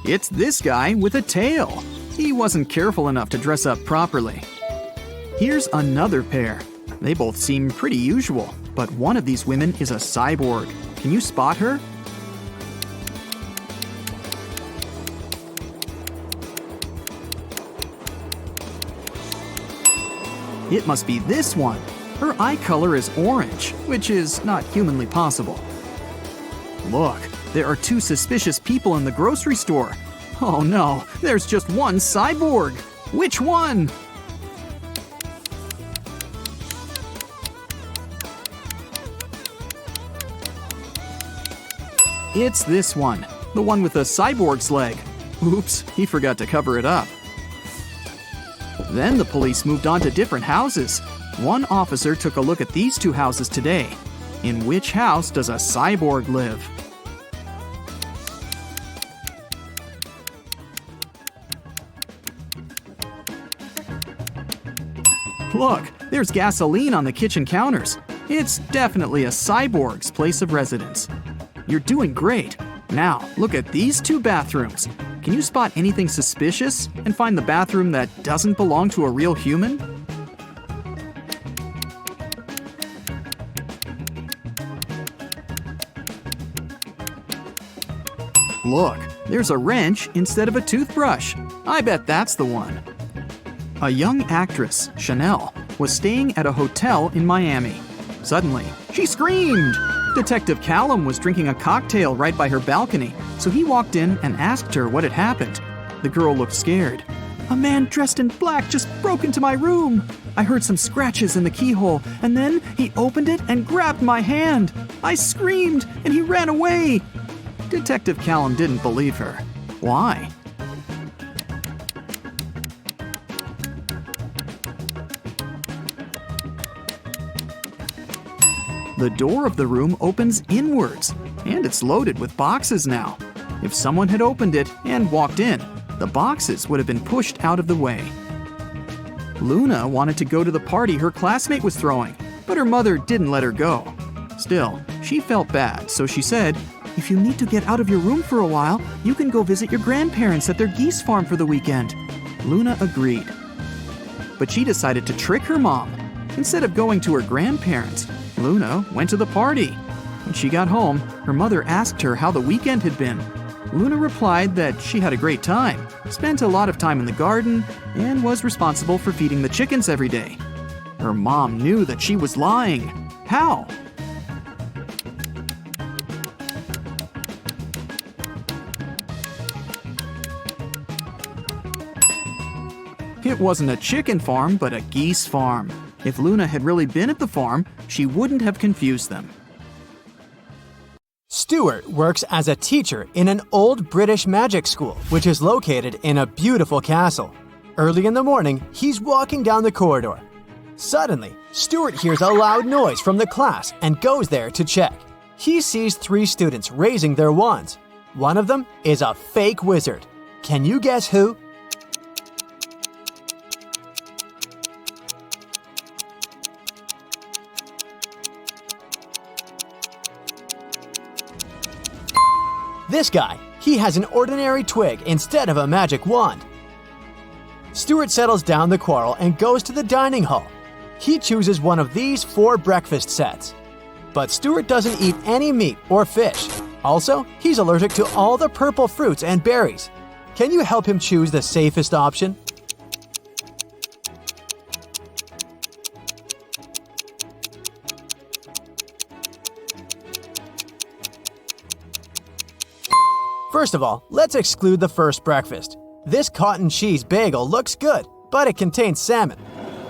It's this guy with a tail. He wasn't careful enough to dress up properly. Here's another pair. They both seem pretty usual, but one of these women is a cyborg. Can you spot her? It must be this one. Her eye color is orange, which is not humanly possible. Look, there are 2 suspicious people in the grocery store. Oh no, there's just one cyborg. Which one? It's this one, the one with the cyborg's leg. Oops, he forgot to cover it up. Then the police moved on to different houses. One officer took a look at these 2 houses today. In which house does a cyborg live? Look, there's gasoline on the kitchen counters. It's definitely a cyborg's place of residence. You're doing great. Now, look at these 2 bathrooms. Can you spot anything suspicious and find the bathroom that doesn't belong to a real human? Look, there's a wrench instead of a toothbrush. I bet that's the one. A young actress, Chanel, was staying at a hotel in Miami. Suddenly, she screamed! Detective Callum was drinking a cocktail right by her balcony, so he walked in and asked her what had happened. The girl looked scared. "A man dressed in black just broke into my room. I heard some scratches in the keyhole, and then he opened it and grabbed my hand. I screamed, and he ran away." Detective Callum didn't believe her. Why? The door of the room opens inwards, and it's loaded with boxes now. If someone had opened it and walked in, the boxes would have been pushed out of the way. Luna wanted to go to the party her classmate was throwing, but her mother didn't let her go. Still, she felt bad, so she said, "If you need to get out of your room for a while, you can go visit your grandparents at their geese farm for the weekend." Luna agreed. but she decided to trick her mom. Instead of going to her grandparents, Luna went to the party. When she got home, her mother asked her how the weekend had been. Luna replied that she had a great time, spent a lot of time in the garden, and was responsible for feeding the chickens every day. Her mom knew that she was lying. How? It wasn't a chicken farm, but a geese farm. If Luna had really been at the farm, she wouldn't have confused them. Stuart works as a teacher in an old British magic school, which is located in a beautiful castle. Early in the morning, he's walking down the corridor. Suddenly, Stuart hears a loud noise from the class and goes there to check. He sees 3 students raising their wands. One of them is a fake wizard. Can you guess who? This guy, he has an ordinary twig instead of a magic wand. Stuart settles down the quarrel and goes to the dining hall. He chooses one of these 4 breakfast sets. But Stuart doesn't eat any meat or fish. Also, he's allergic to all the purple fruits and berries. Can you help him choose the safest option? First of all, let's exclude the first breakfast. This cotton cheese bagel looks good, but it contains salmon.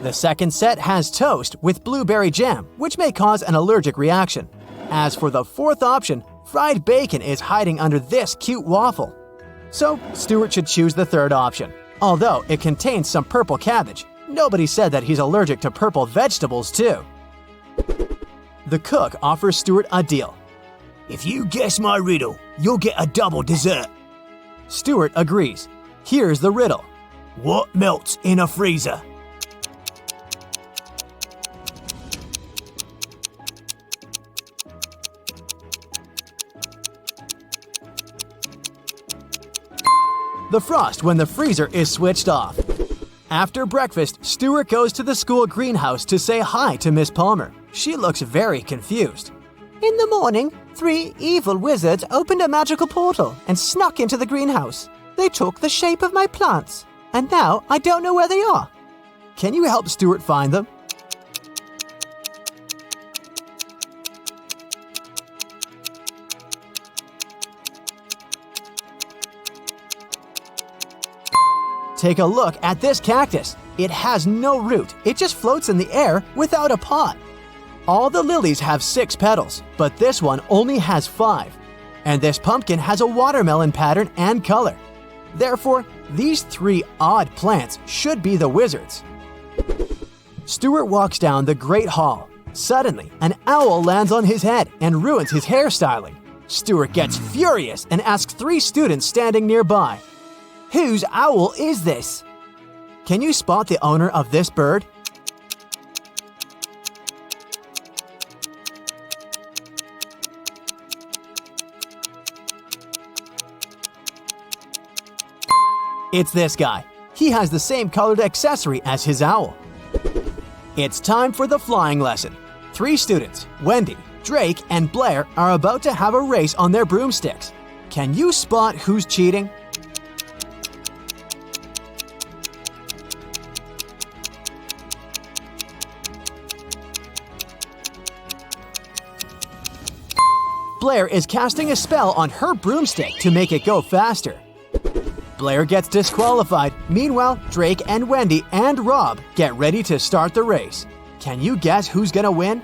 The second set has toast with blueberry jam, which may cause an allergic reaction. As for the fourth option, fried bacon is hiding under this cute waffle. So, Stuart should choose the third option. Although it contains some purple cabbage, nobody said that he's allergic to purple vegetables too. The cook offers Stuart a deal. If you guess my riddle, you'll get a double dessert. Stuart agrees. Here's the riddle. What melts in a freezer? The frost when the freezer is switched off. After breakfast, Stuart goes to the school greenhouse to say hi to Miss Palmer. She looks very confused. In the morning, 3 evil wizards opened a magical portal and snuck into the greenhouse. They took the shape of my plants, and now I don't know where they are. Can you help Stuart find them? Take a look at this cactus. It has no root. It just floats in the air without a pot. All the lilies have 6 petals, but this one only has 5. And this pumpkin has a watermelon pattern and color. Therefore, these 3 odd plants should be the wizards. Stuart walks down the Great Hall. Suddenly, an owl lands on his head and ruins his hairstyling. Stuart gets furious and asks 3 students standing nearby, "Whose owl is this?" Can you spot the owner of this bird? It's this guy. He has the same colored accessory as his owl. It's time for the flying lesson. 3 students, Wendy, Drake, and Blair, are about to have a race on their broomsticks. Can you spot who's cheating? Blair is casting a spell on her broomstick to make it go faster. Blair gets disqualified. Meanwhile, Drake and Wendy and Rob get ready to start the race. Can you guess who's gonna win?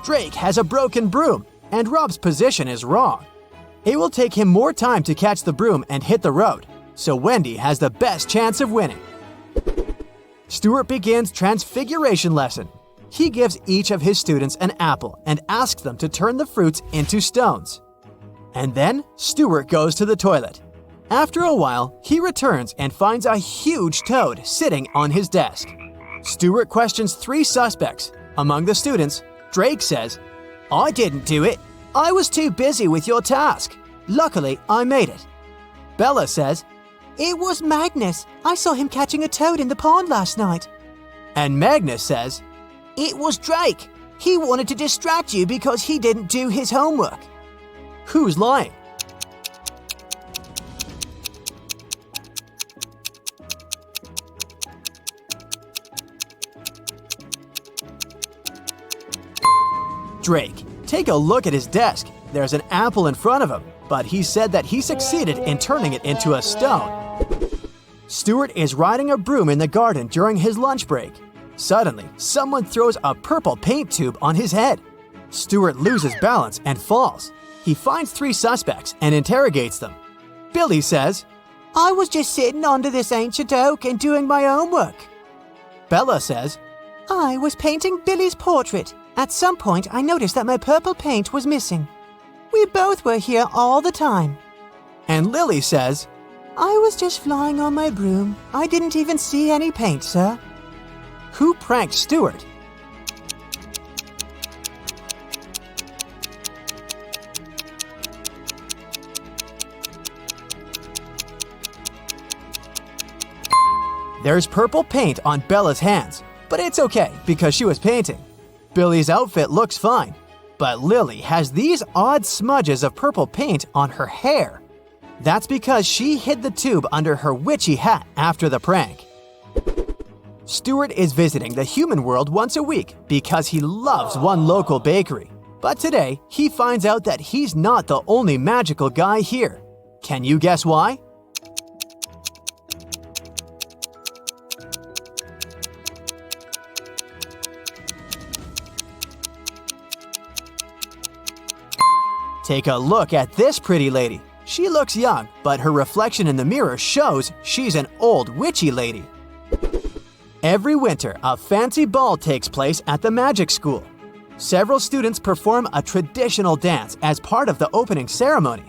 Drake has a broken broom, and Rob's position is wrong. It will take him more time to catch the broom and hit the road, so Wendy has the best chance of winning. Stuart begins Transfiguration lesson. He gives each of his students an apple and asks them to turn the fruits into stones. And then Stuart goes to the toilet. After a while, he returns and finds a huge toad sitting on his desk. Stuart questions 3 suspects. Among the students, Drake says, I didn't do it. I was too busy with your task. Luckily, I made it. Bella says, It was Magnus. I saw him catching a toad in the pond last night. and Magnus says, It was Drake. He wanted to distract you because he didn't do his homework. who's lying? Drake, take a look at his desk. There's an apple in front of him, but he said that he succeeded in turning it into a stone. Stuart is riding a broom in the garden during his lunch break. Suddenly, someone throws a purple paint tube on his head. Stuart loses balance and falls. He finds 3 suspects and interrogates them. Billy says, I was just sitting under this ancient oak and doing my homework. Bella says, I was painting Billy's portrait. At some point, I noticed that my purple paint was missing. We both were here all the time. and Lily says, I was just flying on my broom. I didn't even see any paint, sir. who pranked Stuart? There's purple paint on Bella's hands, but it's okay because she was painting. Billy's outfit looks fine, but Lily has these odd smudges of purple paint on her hair. That's because she hid the tube under her witchy hat after the prank. Stuart is visiting the human world once a week because he loves one local bakery. But today, he finds out that he's not the only magical guy here. Can you guess why? Take a look at this pretty lady. She looks young, but her reflection in the mirror shows she's an old witchy lady. Every winter, a fancy ball takes place at the magic school. Several students perform a traditional dance as part of the opening ceremony.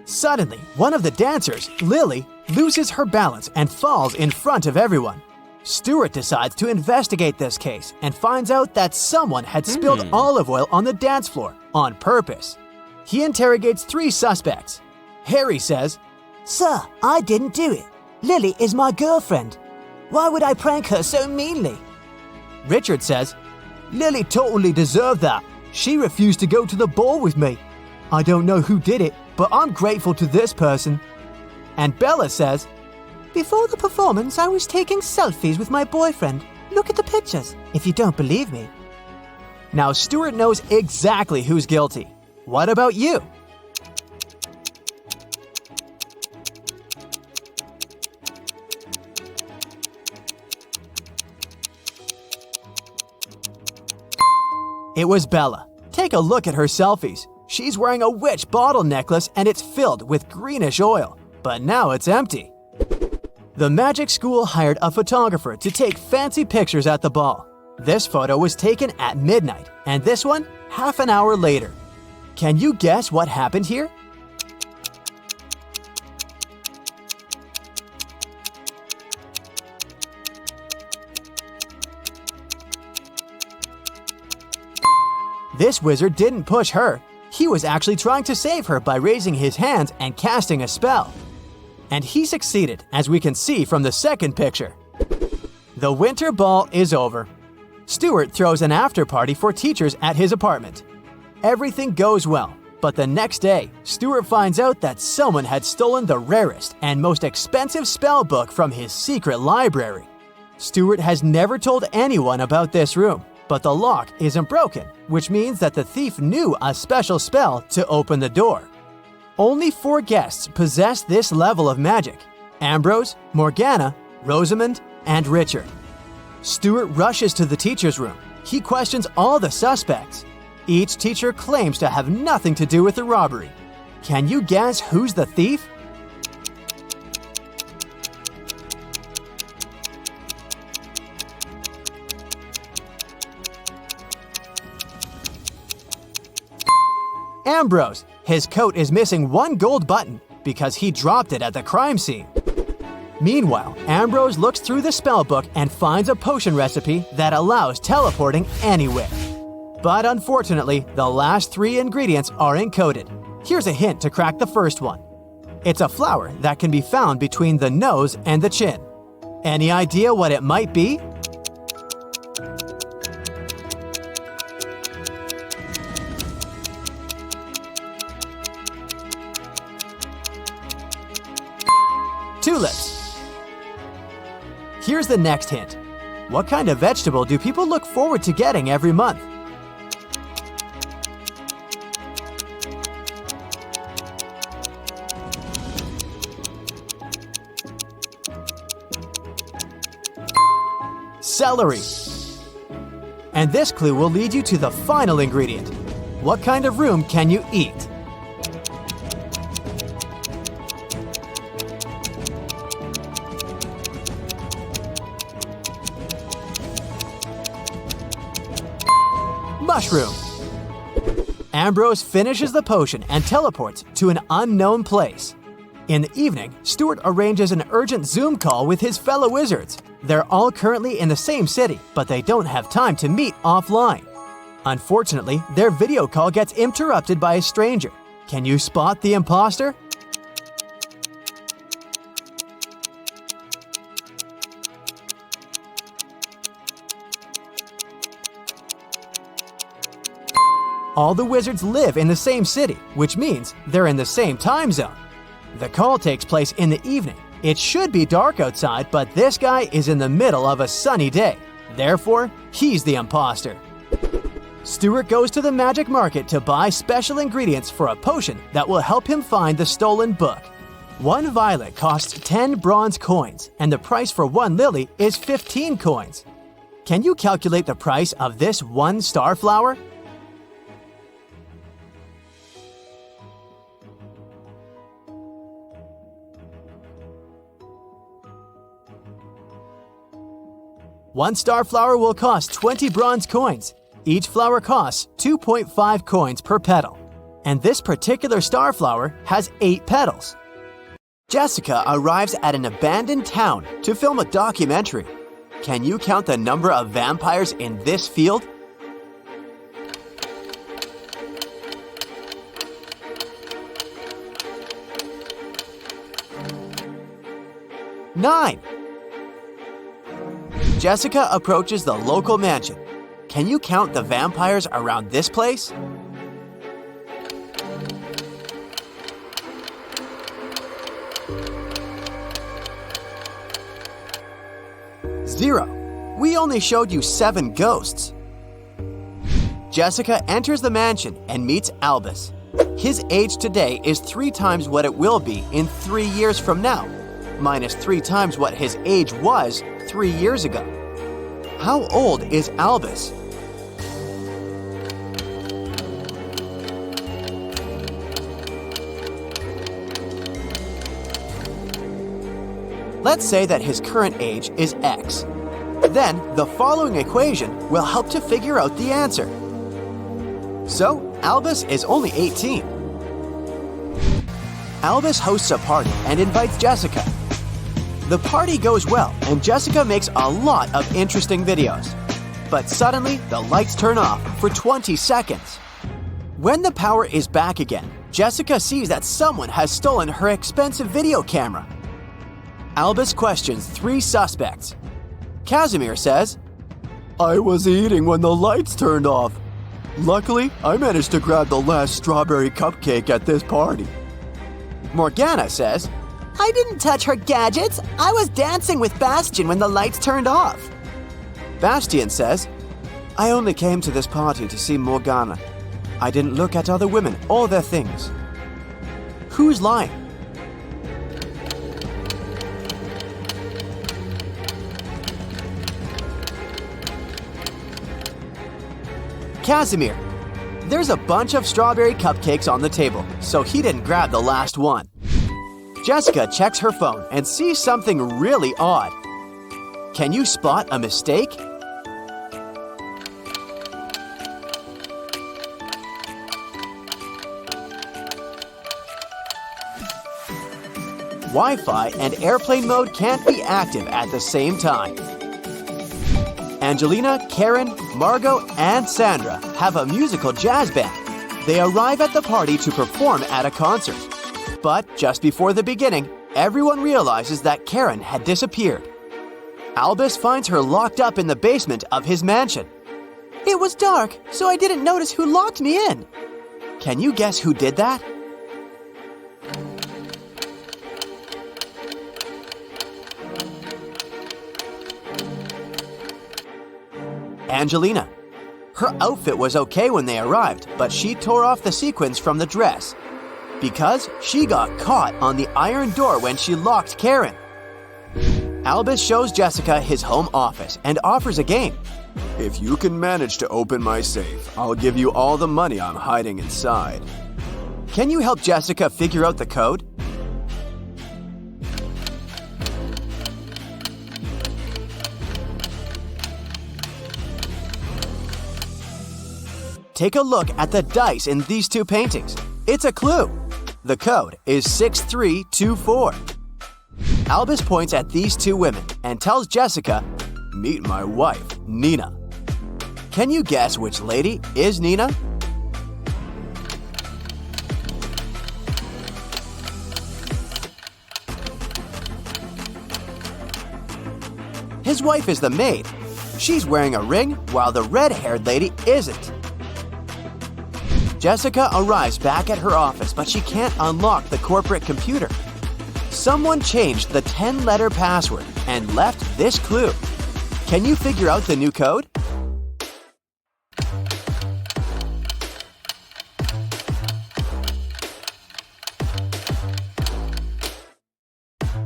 Suddenly, one of the dancers, Lily, loses her balance and falls in front of everyone. Stuart decides to investigate this case and finds out that someone had spilled olive oil on the dance floor on purpose. He interrogates 3 suspects. Harry says, Sir, I didn't do it. Lily is my girlfriend. Why would I prank her so meanly? Richard says, Lily totally deserved that. She refused to go to the ball with me. I don't know who did it, but I'm grateful to this person. And Bella says, Before the performance, I was taking selfies with my boyfriend. Look at the pictures, if you don't believe me. now Stuart knows exactly who's guilty. What about you? It was Bella. Take a look at her selfies. She's wearing a witch bottle necklace and it's filled with greenish oil, but now it's empty. The magic school hired a photographer to take fancy pictures at the ball. This photo was taken at midnight, and this one half an hour later. Can you guess what happened here? This wizard didn't push her. He was actually trying to save her by raising his hands and casting a spell. And he succeeded, as we can see from the second picture. The winter ball is over. Stuart throws an after party for teachers at his apartment. Everything goes well, but the next day, Stuart finds out that someone had stolen the rarest and most expensive spell book from his secret library. Stuart has never told anyone about this room, but the lock isn't broken, which means that the thief knew a special spell to open the door. Only 4 guests possess this level of magic: Ambrose, Morgana, Rosamond, and Richard. Stuart rushes to the teacher's room. He questions all the suspects. Each teacher claims to have nothing to do with the robbery. Can you guess who's the thief? Ambrose. His coat is missing 1 gold button because he dropped it at the crime scene. Meanwhile, Ambrose looks through the spellbook and finds a potion recipe that allows teleporting anywhere. But unfortunately, the last 3 ingredients are encoded. Here's a hint to crack the first one. It's a flower that can be found between the nose and the chin. Any idea what it might be? Tulips. Here's the next hint. What kind of vegetable do people look forward to getting every month? Celery. And this clue will lead you to the final ingredient. What kind of room can you eat? Mushroom. Ambrose finishes the potion and teleports to an unknown place. In the evening, Stuart arranges an urgent Zoom call with his fellow wizards. They're all currently in the same city, but they don't have time to meet offline. Unfortunately, their video call gets interrupted by a stranger. Can you spot the imposter? All the wizards live in the same city, which means they're in the same time zone. The call takes place in the evening. It should be dark outside, but this guy is in the middle of a sunny day. Therefore, he's the imposter. Stuart goes to the magic market to buy special ingredients for a potion that will help him find the stolen book. 1 violet costs 10 bronze coins, and the price for 1 lily is 15 coins. Can you calculate the price of this 1 star flower? One star flower will cost 20 bronze coins. Each flower costs 2.5 coins per petal. And this particular star flower has 8 petals. Jessica arrives at an abandoned town to film a documentary. Can you count the number of vampires in this field? Nine. Jessica approaches the local mansion. Can you count the vampires around this place? Zero. We only showed you 7 ghosts. Jessica enters the mansion and meets Albus. His age today is 3 times what it will be in 3 years from now, minus 3 times what his age was 3 years ago. How old is Albus? Let's say that his current age is X. Then, the following equation will help to figure out the answer. So, Albus is only 18. Albus hosts a party and invites Jessica. The party goes well, and Jessica makes a lot of interesting videos. But suddenly, the lights turn off for 20 seconds. When the power is back again, Jessica sees that someone has stolen her expensive video camera. Albus questions 3 suspects. Casimir says, "I was eating when the lights turned off. Luckily, I managed to grab the last strawberry cupcake at this party." Morgana says, "I didn't touch her gadgets. I was dancing with Bastian when the lights turned off." Bastian says, "I only came to this party to see Morgana. I didn't look at other women or their things." Who's lying? Casimir. There's a bunch of strawberry cupcakes on the table, so he didn't grab the last one. Jessica checks her phone and sees something really odd. Can you spot a mistake? Wi-Fi and airplane mode can't be active at the same time. Angelina, Karen, Margot, and Sandra have a musical jazz band. They arrive at the party to perform at a concert. But just before the beginning, everyone realizes that Karen had disappeared. Albus finds her locked up in the basement of his mansion. It was dark, so I didn't notice who locked me in. Can you guess who did that? Angelina. Her outfit was okay when they arrived, but she tore off the sequins from the dress because she got caught on the iron door when she locked Karen. Albus shows Jessica his home office and offers a game. If you can manage to open my safe, I'll give you all the money I'm hiding inside. Can you help Jessica figure out the code? Take a look at the dice in these two paintings. It's a clue. The code is 6324. Albus points at these two women and tells Jessica, "Meet my wife, Nina." Can you guess which lady is Nina? His wife is the maid. She's wearing a ring while the red-haired lady isn't. Jessica arrives back at her office, but she can't unlock the corporate computer. Someone changed the 10-letter password and left this clue. Can you figure out the new code?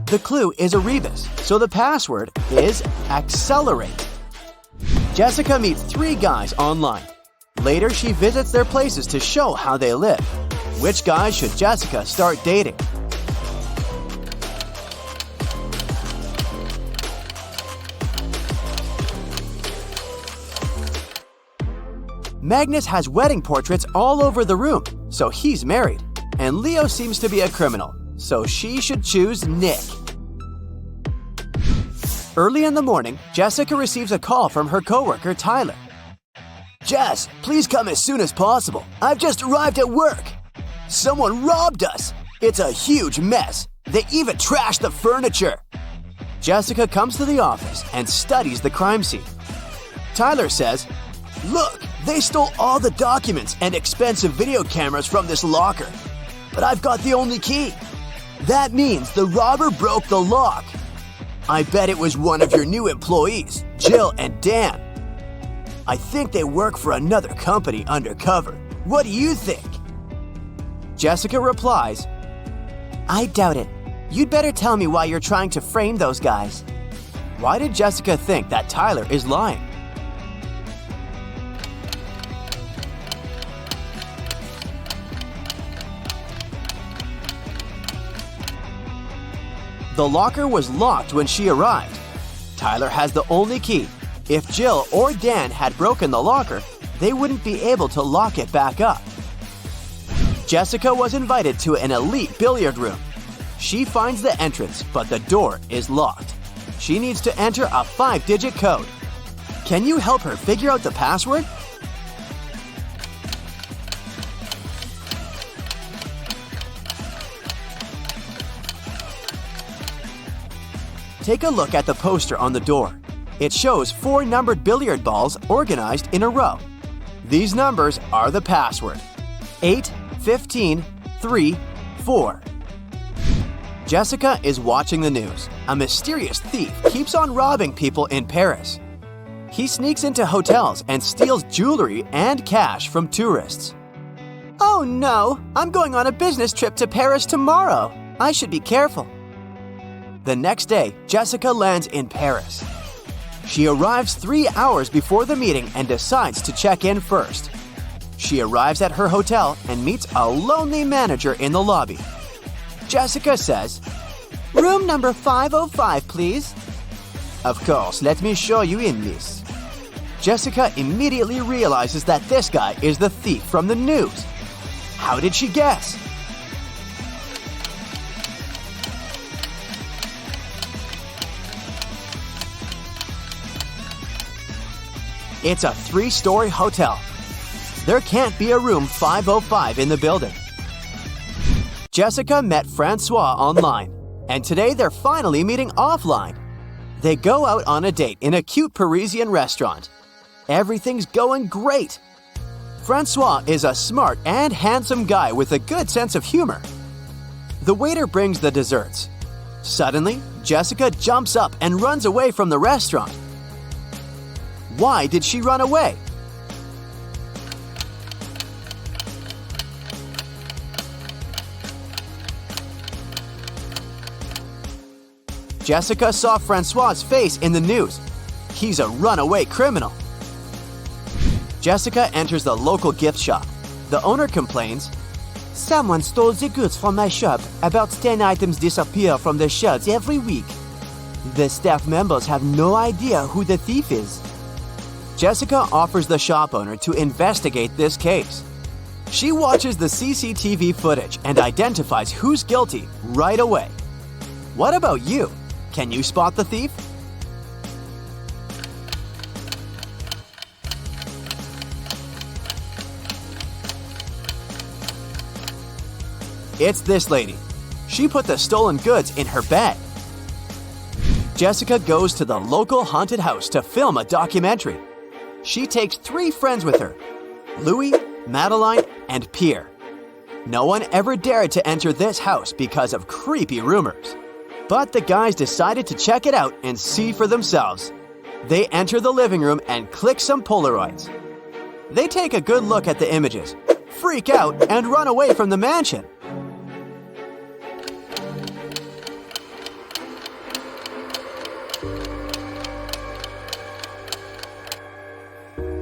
The clue is a rebus, so the password is accelerate. Jessica meets 3 guys online. Later, she visits their places to show how they live. Which guys should Jessica start dating? Magnus has wedding portraits all over the room, so he's married. And Leo seems to be a criminal, so she should choose Nick. Early in the morning, Jessica receives a call from her coworker, Tyler. "Jess, please come as soon as possible. I've just arrived at work. Someone robbed us. It's a huge mess. They even trashed the furniture." Jessica comes to the office and studies the crime scene. Tyler says, "Look, they stole all the documents and expensive video cameras from this locker. But I've got the only key. That means the robber broke the lock. I bet it was one of your new employees, Jill and Dan. I think they work for another company undercover. What do you think?" Jessica replies, "I doubt it. You'd better tell me why you're trying to frame those guys." Why did Jessica think that Tyler is lying? The locker was locked when she arrived. Tyler has the only key. If Jill or Dan had broken the locker, they wouldn't be able to lock it back up. Jessica was invited to an elite billiard room. She finds the entrance, but the door is locked. She needs to enter a 5-digit code. Can you help her figure out the password? Take a look at the poster on the door. It shows 4 numbered billiard balls organized in a row. These numbers are the password: 8, 15, 3, 4. Jessica is watching the news. A mysterious thief keeps on robbing people in Paris. He sneaks into hotels and steals jewelry and cash from tourists. "Oh no, I'm going on a business trip to Paris tomorrow. I should be careful." The next day, Jessica lands in Paris. She arrives 3 hours before the meeting and decides to check in first. She arrives at her hotel and meets a lonely manager in the lobby. Jessica says, Room number 505, please. "Of course, let me show you in, miss." Jessica immediately realizes that this guy is the thief from the news. How did she guess? It's a 3-story hotel. There can't be a room 505 in the building. Jessica met Francois online, and today they're finally meeting offline. They go out on a date in a cute Parisian restaurant. Everything's going great. Francois is a smart and handsome guy with a good sense of humor. The waiter brings the desserts. Suddenly, Jessica jumps up and runs away from the restaurant. Why did she run away? Jessica saw Francois's face in the news. He's a runaway criminal. Jessica enters the local gift shop. The owner complains, Someone stole the goods from my shop. About 10 items disappear from the shelves every week. The staff members have no idea who the thief is. Jessica offers the shop owner to investigate this case. She watches the CCTV footage and identifies who's guilty right away. What about you? Can you spot the thief? It's this lady. She put the stolen goods in her bag. Jessica goes to the local haunted house to film a documentary. She takes 3 friends with her, Louis, Madeline, and Pierre. No one ever dared to enter this house because of creepy rumors. But the guys decided to check it out and see for themselves. They enter the living room and click some Polaroids. They take a good look at the images, freak out, and run away from the mansion.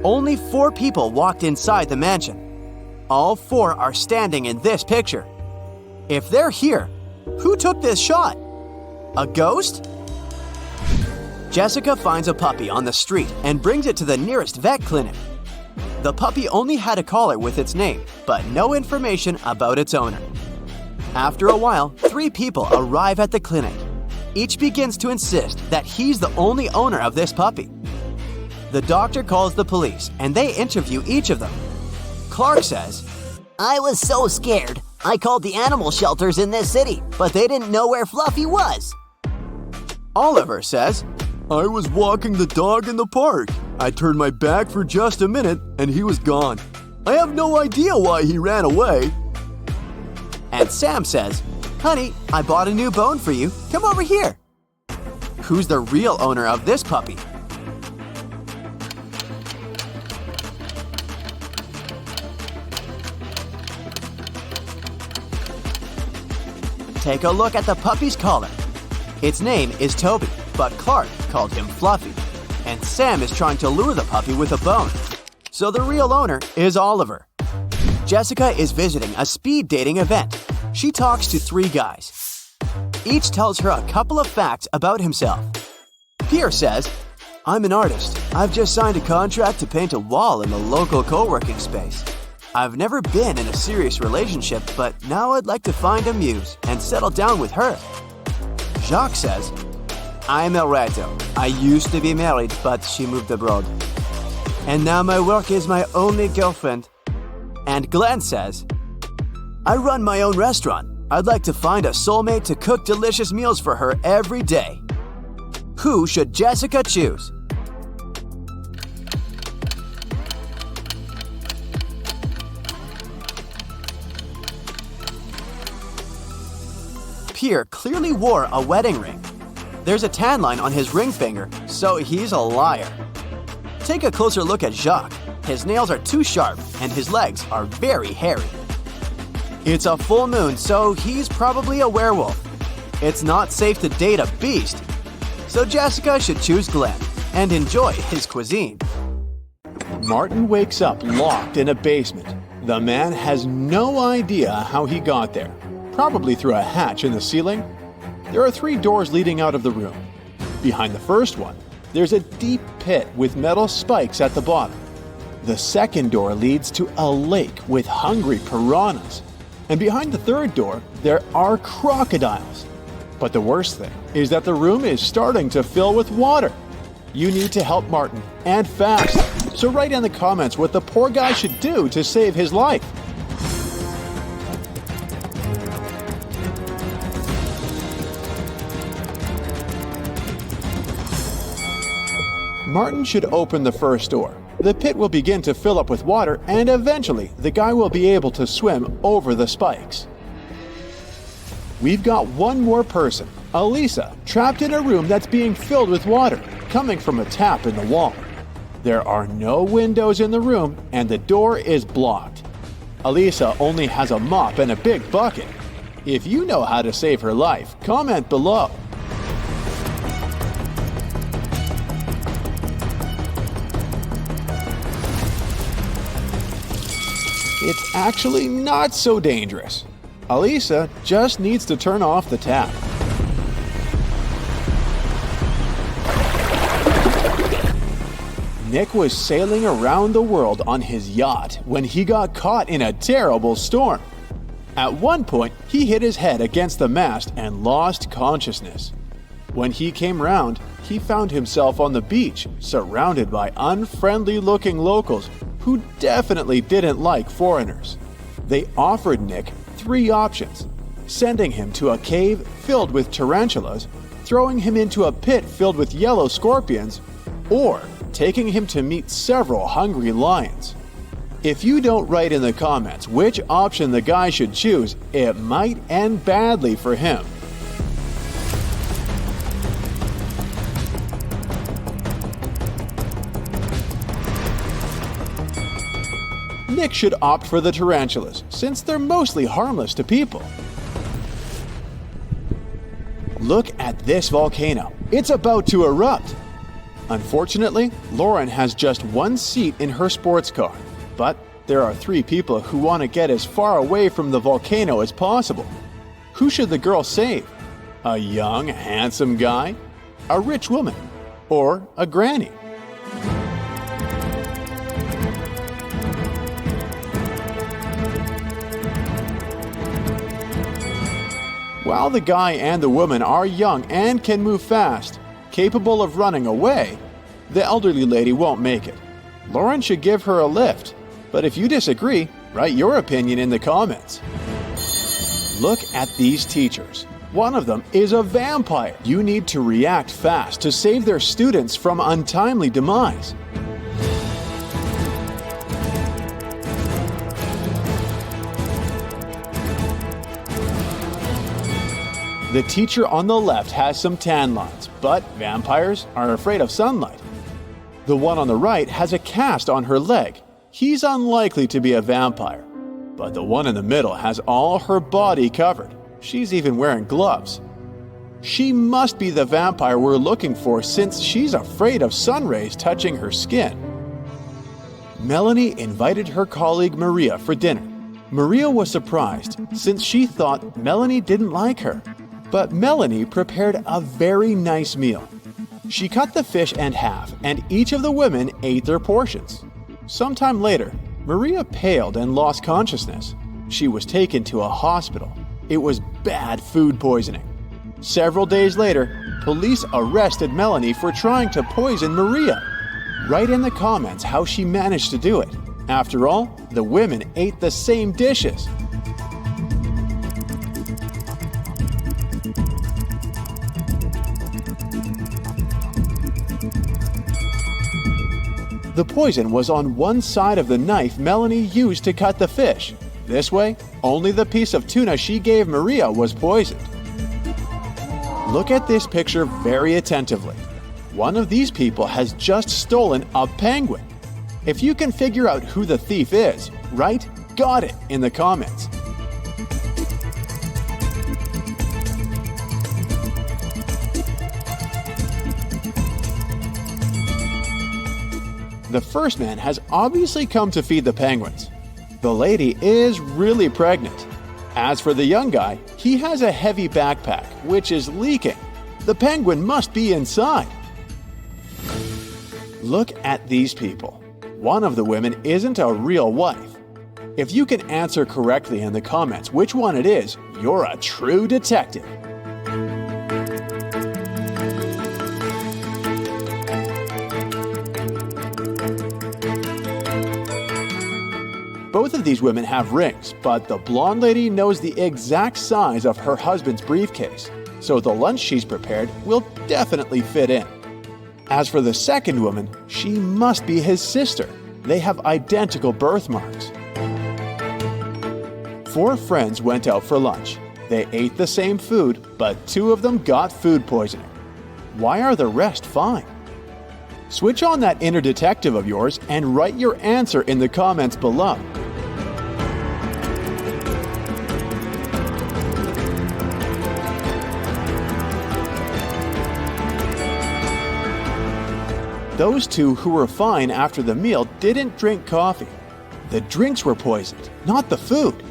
Only 4 people walked inside the mansion. All 4 are standing in this picture. If they're here, who took this shot? A ghost? Jessica finds a puppy on the street and brings it to the nearest vet clinic. The puppy only had a collar with its name, but no information about its owner. After a while, 3 people arrive at the clinic. Each begins to insist that he's the only owner of this puppy. The doctor calls the police and they interview each of them. Clark says, I was so scared. I called the animal shelters in this city, but they didn't know where Fluffy was. Oliver says, I was walking the dog in the park. I turned my back for just a minute and he was gone. I have no idea why he ran away. And Sam says, Honey, I bought a new bone for you. Come over here. Who's the real owner of this puppy? Take a look at the puppy's collar. Its name is Toby, but Clark called him Fluffy. And Sam is trying to lure the puppy with a bone. So the real owner is Oliver. Jessica is visiting a speed dating event. She talks to 3 guys. Each tells her a couple of facts about himself. Pierre says, I'm an artist. I've just signed a contract to paint a wall in the local co-working space. I've never been in a serious relationship, but now I'd like to find a muse and settle down with her. Jacques says, I'm El Rato. I used to be married, but she moved abroad. And now my work is my only girlfriend. And Glenn says, I run my own restaurant. I'd like to find a soulmate to cook delicious meals for her every day. Who should Jessica choose? Pierre clearly wore a wedding ring. There's a tan line on his ring finger, so he's a liar. Take a closer look at Jacques. His nails are too sharp and his legs are very hairy. It's a full moon, so he's probably a werewolf. It's not safe to date a beast, so Jessica should choose Glenn and enjoy his cuisine. Martin wakes up locked in a basement. The man has no idea how he got there. Probably through a hatch in the ceiling. There are 3 doors leading out of the room. Behind the first one, there's a deep pit with metal spikes at the bottom. The second door leads to a lake with hungry piranhas. And behind the third door, there are crocodiles. But the worst thing is that the room is starting to fill with water. You need to help Martin, and fast. So write in the comments what the poor guy should do to save his life. Martin should open the first door. The pit will begin to fill up with water, and eventually the guy will be able to swim over the spikes. We've got one more person, Elisa, trapped in a room that's being filled with water, coming from a tap in the wall. There are no windows in the room, and the door is blocked. Elisa only has a mop and a big bucket. If you know how to save her life, comment below. It's actually not so dangerous. Elisa just needs to turn off the tap. Nick was sailing around the world on his yacht when he got caught in a terrible storm. At one point, he hit his head against the mast and lost consciousness. When he came round, he found himself on the beach, surrounded by unfriendly-looking locals who definitely didn't like foreigners. They offered Nick 3 options: sending him to a cave filled with tarantulas, throwing him into a pit filled with yellow scorpions, or taking him to meet several hungry lions. If you don't write in the comments which option the guy should choose, it might end badly for him. Nick should opt for the tarantulas, since they're mostly harmless to people. Look at this volcano. It's about to erupt. Unfortunately, Lauren has just 1 seat in her sports car, but there are 3 people who want to get as far away from the volcano as possible. Who should the girl save? A young, handsome guy? A rich woman? Or a granny? While the guy and the woman are young and can move fast, capable of running away, the elderly lady won't make it. Lauren should give her a lift, but if you disagree, write your opinion in the comments. Look at these teachers. One of them is a vampire. You need to react fast to save their students from untimely demise. The teacher on the left has some tan lines, but vampires are afraid of sunlight. The one on the right has a cast on her leg. He's unlikely to be a vampire. But the one in the middle has all her body covered. She's even wearing gloves. She must be the vampire we're looking for, since she's afraid of sun rays touching her skin. Melanie invited her colleague Maria for dinner. Maria was surprised, since she thought Melanie didn't like her. But Melanie prepared a very nice meal. She cut the fish in half, and each of the women ate their portions. Sometime later, Maria paled and lost consciousness. She was taken to a hospital. It was bad food poisoning. Several days later, police arrested Melanie for trying to poison Maria. Write in the comments how she managed to do it. After all, the women ate the same dishes. The poison was on one side of the knife Melanie used to cut the fish. This way, only the piece of tuna she gave Maria was poisoned. Look at this picture very attentively. One of these people has just stolen a penguin. If you can figure out who the thief is, write "got it" in the comments. The first man has obviously come to feed the penguins. The lady is really pregnant. As for the young guy, he has a heavy backpack, which is leaking. The penguin must be inside. Look at these people. One of the women isn't a real wife. If you can answer correctly in the comments which one it is, you're a true detective. Both of these women have rings, but the blonde lady knows the exact size of her husband's briefcase, so the lunch she's prepared will definitely fit in. As for the second woman, she must be his sister. They have identical birthmarks. 4 friends went out for lunch. They ate the same food, but 2 of them got food poisoning. Why are the rest fine? Switch on that inner detective of yours and write your answer in the comments below. Those 2 who were fine after the meal didn't drink coffee. The drinks were poisoned, not the food.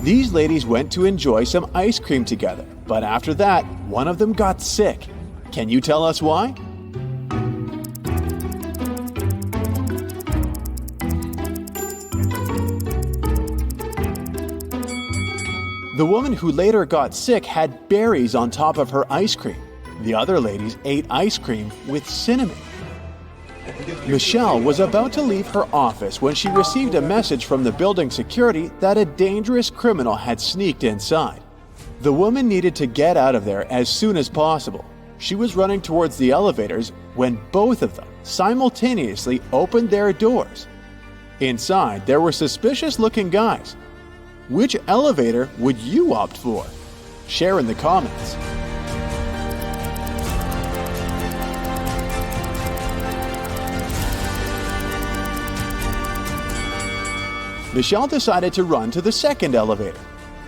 These ladies went to enjoy some ice cream together, but after that, one of them got sick. Can you tell us why? The woman who later got sick had berries on top of her ice cream. The other ladies ate ice cream with cinnamon. Michelle was about to leave her office when she received a message from the building security that a dangerous criminal had sneaked inside. The woman needed to get out of there as soon as possible. She was running towards the elevators when both of them simultaneously opened their doors. Inside, there were suspicious-looking guys. Which elevator would you opt for? Share in the comments. Michelle decided to run to the second elevator.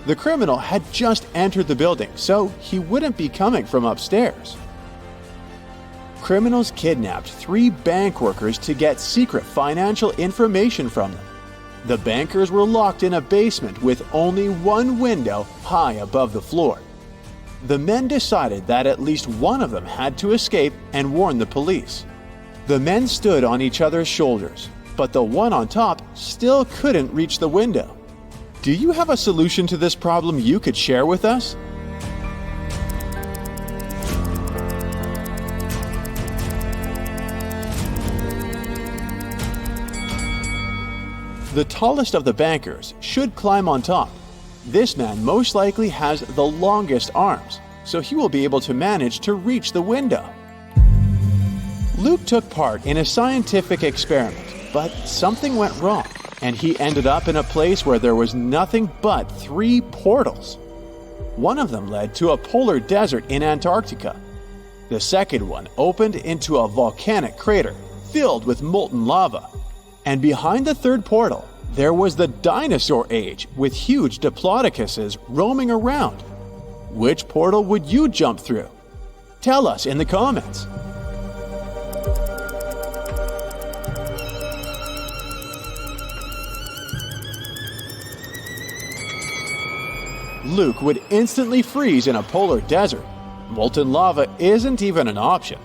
The criminal had just entered the building, so he wouldn't be coming from upstairs. Criminals kidnapped 3 bank workers to get secret financial information from them. The bankers were locked in a basement with only one window high above the floor. The men decided that at least one of them had to escape and warn the police. The men stood on each other's shoulders, but the one on top still couldn't reach the window. Do you have a solution to this problem you could share with us? The tallest of the bankers should climb on top. This man most likely has the longest arms, so he will be able to manage to reach the window. Luke took part in a scientific experiment, but something went wrong, and he ended up in a place where there was nothing but 3 portals. One of them led to a polar desert in Antarctica. The second one opened into a volcanic crater filled with molten lava. And behind the third portal, there was the dinosaur age with huge diplodocuses roaming around. Which portal would you jump through? Tell us in the comments. Luke would instantly freeze in a polar desert. Molten lava isn't even an option.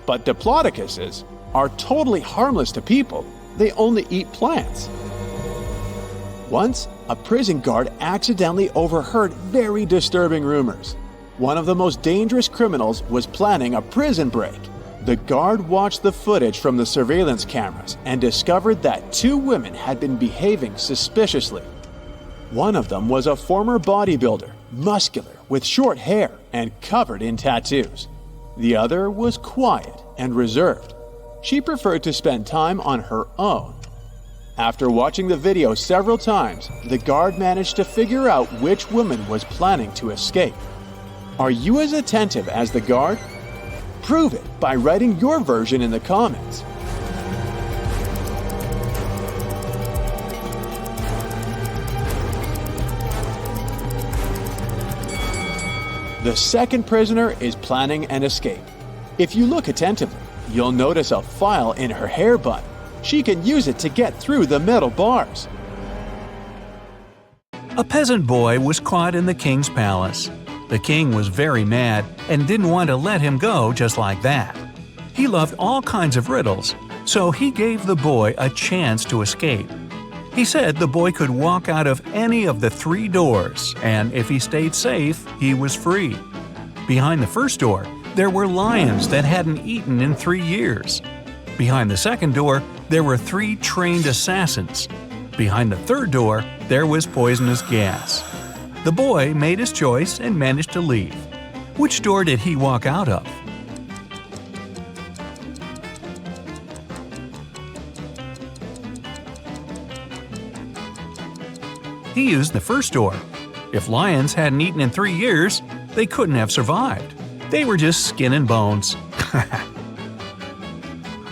But diplodocuses are totally harmless to people. They only eat plants. Once, a prison guard accidentally overheard very disturbing rumors. One of the most dangerous criminals was planning a prison break. The guard watched the footage from the surveillance cameras and discovered that 2 women had been behaving suspiciously. One of them was a former bodybuilder, muscular, with short hair and covered in tattoos. The other was quiet and reserved. She preferred to spend time on her own. After watching the video several times, the guard managed to figure out which woman was planning to escape. Are you as attentive as the guard? Prove it by writing your version in the comments. The second prisoner is planning an escape. If you look attentively, you'll notice a file in her hair bun. She can use it to get through the metal bars. A peasant boy was caught in the king's palace. The king was very mad and didn't want to let him go just like that. He loved all kinds of riddles, so he gave the boy a chance to escape. He said the boy could walk out of any of the 3 doors, and if he stayed safe, he was free. Behind the first door, there were lions that hadn't eaten in 3 years. Behind the second door, there were 3 trained assassins. Behind the third door, there was poisonous gas. The boy made his choice and managed to leave. Which door did he walk out of? He used the first door. If lions hadn't eaten in 3 years, they couldn't have survived. They were just skin and bones.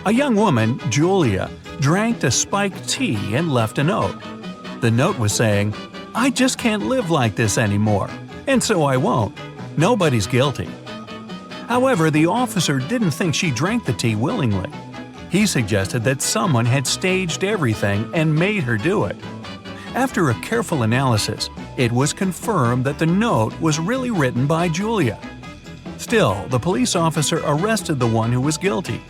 A young woman, Julia, drank a spiked tea and left a note. The note was saying, "I just can't live like this anymore, and so I won't. Nobody's guilty." However, the officer didn't think she drank the tea willingly. He suggested that someone had staged everything and made her do it. After a careful analysis, it was confirmed that the note was really written by Julia. Still, the police officer arrested the one who was guilty.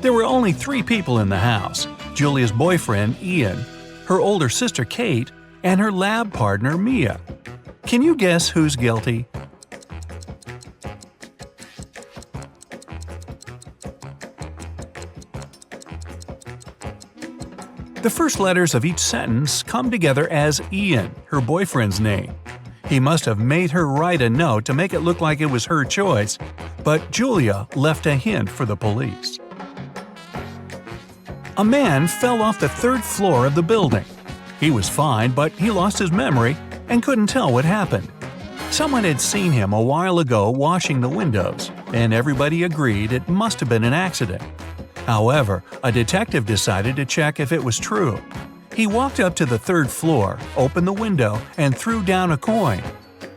There were only 3 people in the house: Julia's boyfriend, Ian, her older sister, Kate, and her lab partner, Mia. Can you guess who's guilty? The first letters of each sentence come together as Ian, her boyfriend's name. He must have made her write a note to make it look like it was her choice, but Julia left a hint for the police. A man fell off the 3rd floor of the building. He was fine, but he lost his memory and couldn't tell what happened. Someone had seen him a while ago washing the windows, and everybody agreed it must have been an accident. However, a detective decided to check if it was true. He walked up to the 3rd floor, opened the window, and threw down a coin.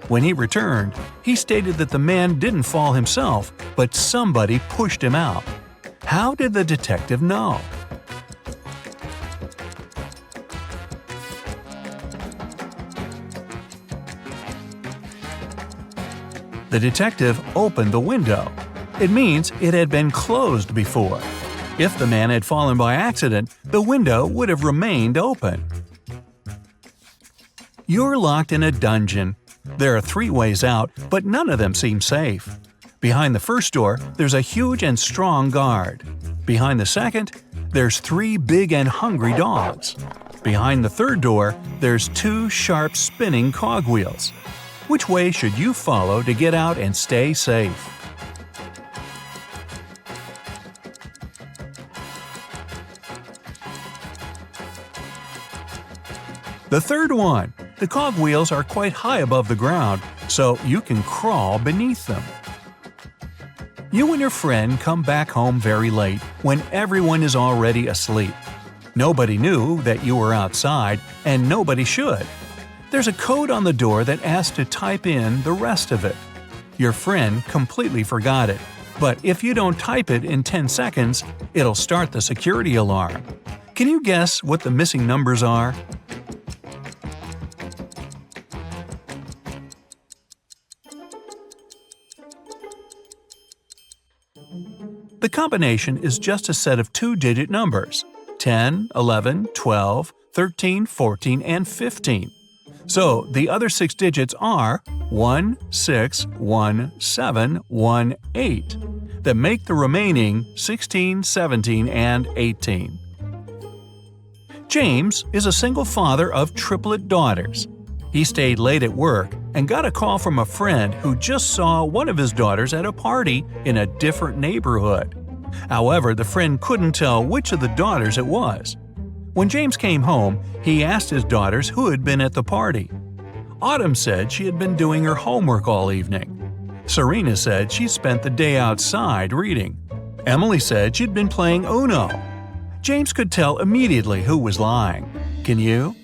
When he returned, he stated that the man didn't fall himself, but somebody pushed him out. How did the detective know? The detective opened the window. It means it had been closed before. If the man had fallen by accident, the window would have remained open. You're locked in a dungeon. There are 3 ways out, but none of them seem safe. Behind the first door, there's a huge and strong guard. Behind the second, there's 3 big and hungry dogs. Behind the third door, there's 2 sharp spinning cogwheels. Which way should you follow to get out and stay safe? The third one. The cogwheels are quite high above the ground, so you can crawl beneath them. You and your friend come back home very late, when everyone is already asleep. Nobody knew that you were outside, and nobody should. There's a code on the door that asks to type in the rest of it. Your friend completely forgot it, but if you don't type it in 10 seconds, it'll start the security alarm. Can you guess what the missing numbers are? The combination is just a set of 2-digit numbers: 10, 11, 12, 13, 14, and 15. So the other 6 digits are 1, 6, 1, 7, 1, 8 that make the remaining 16, 17, and 18. James is a single father of triplet daughters. He stayed late at work and got a call from a friend who just saw one of his daughters at a party in a different neighborhood. However, the friend couldn't tell which of the daughters it was. When James came home, he asked his daughters who had been at the party. Autumn said she had been doing her homework all evening. Serena said she spent the day outside reading. Emily said she'd been playing Uno. James could tell immediately who was lying. Can you?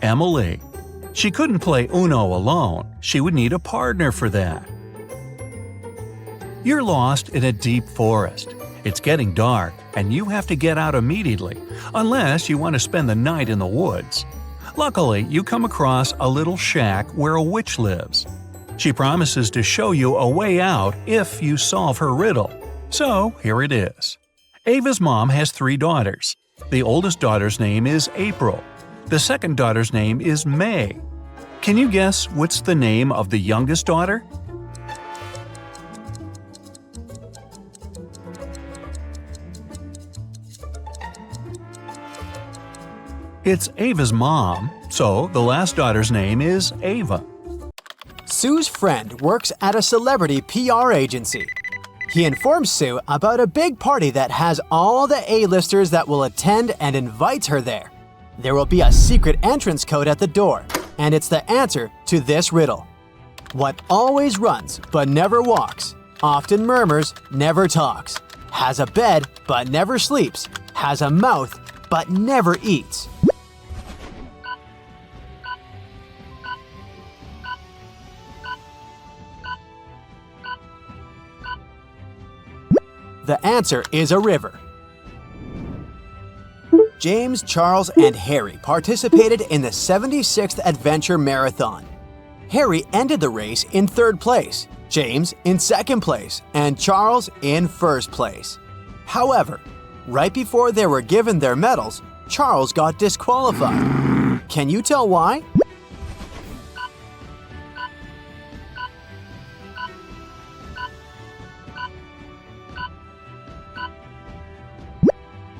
Emily. She couldn't play Uno alone. She would need a partner for that. You're lost in a deep forest. It's getting dark, and you have to get out immediately, unless you want to spend the night in the woods. Luckily, you come across a little shack where a witch lives. She promises to show you a way out if you solve her riddle. So, here it is. Ava's mom has 3 daughters. The oldest daughter's name is April. The second daughter's name is May. Can you guess what's the name of the youngest daughter? It's Ava's mom, so the last daughter's name is Ava. Sue's friend works at a celebrity PR agency. He informs Sue about a big party that has all the A-listers that will attend and invites her there. There will be a secret entrance code at the door, and it's the answer to this riddle. What always runs but never walks, often murmurs, never talks, has a bed but never sleeps, has a mouth but never eats. The answer is a river. James, Charles, and Harry participated in the 76th Adventure Marathon. Harry ended the race in 3rd place, James in 2nd place, and Charles in 1st place. However, right before they were given their medals, Charles got disqualified. Can you tell why?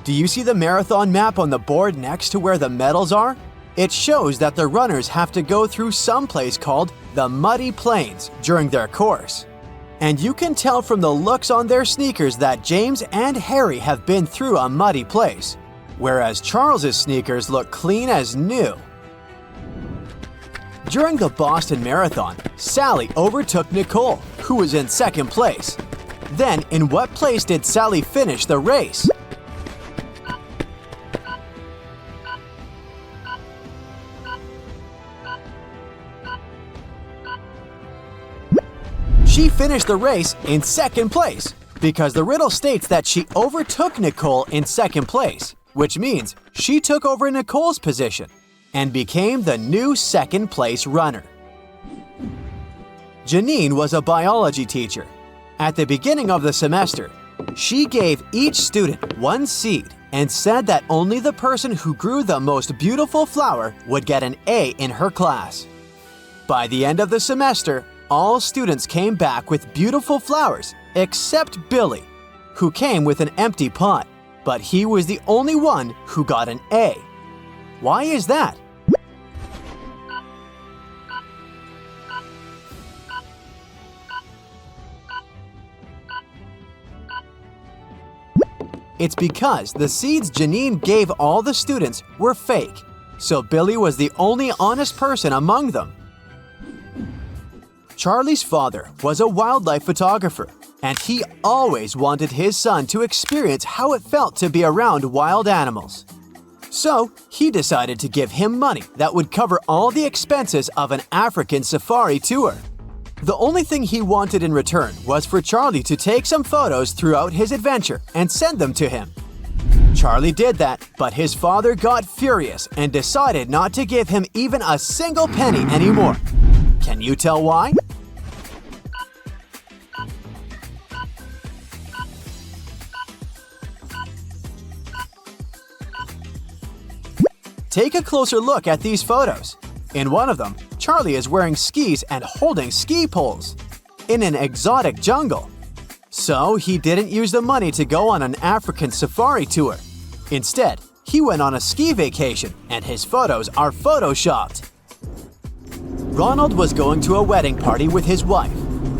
Do you see the marathon map on the board next to where the medals are? It shows that the runners have to go through some place called the Muddy Plains during their course. And you can tell from the looks on their sneakers that James and Harry have been through a muddy place, whereas Charles's sneakers look clean as new. During the Boston Marathon, Sally overtook Nicole, who was in 2nd place. Then, in what place did Sally finish the race? She finished the race in 2nd place because the riddle states that she overtook Nicole in 2nd place, which means she took over Nicole's position and became the new 2nd place runner. Janine was a biology teacher. At the beginning of the semester, she gave each student one seed and said that only the person who grew the most beautiful flower would get an A in her class. By the end of the semester, all students came back with beautiful flowers except Billy, who came with an empty pot, but he was the only one who got an A. Why is that? It's because the seeds Janine gave all the students were fake, so Billy was the only honest person among them. Charlie's father was a wildlife photographer, and he always wanted his son to experience how it felt to be around wild animals. So, he decided to give him money that would cover all the expenses of an African safari tour. The only thing he wanted in return was for Charlie to take some photos throughout his adventure and send them to him. Charlie did that, but his father got furious and decided not to give him even a single penny anymore. Can you tell why? Take a closer look at these photos. In one of them, Charlie is wearing skis and holding ski poles in an exotic jungle. So he didn't use the money to go on an African safari tour. Instead, he went on a ski vacation and his photos are photoshopped. Ronald was going to a wedding party with his wife.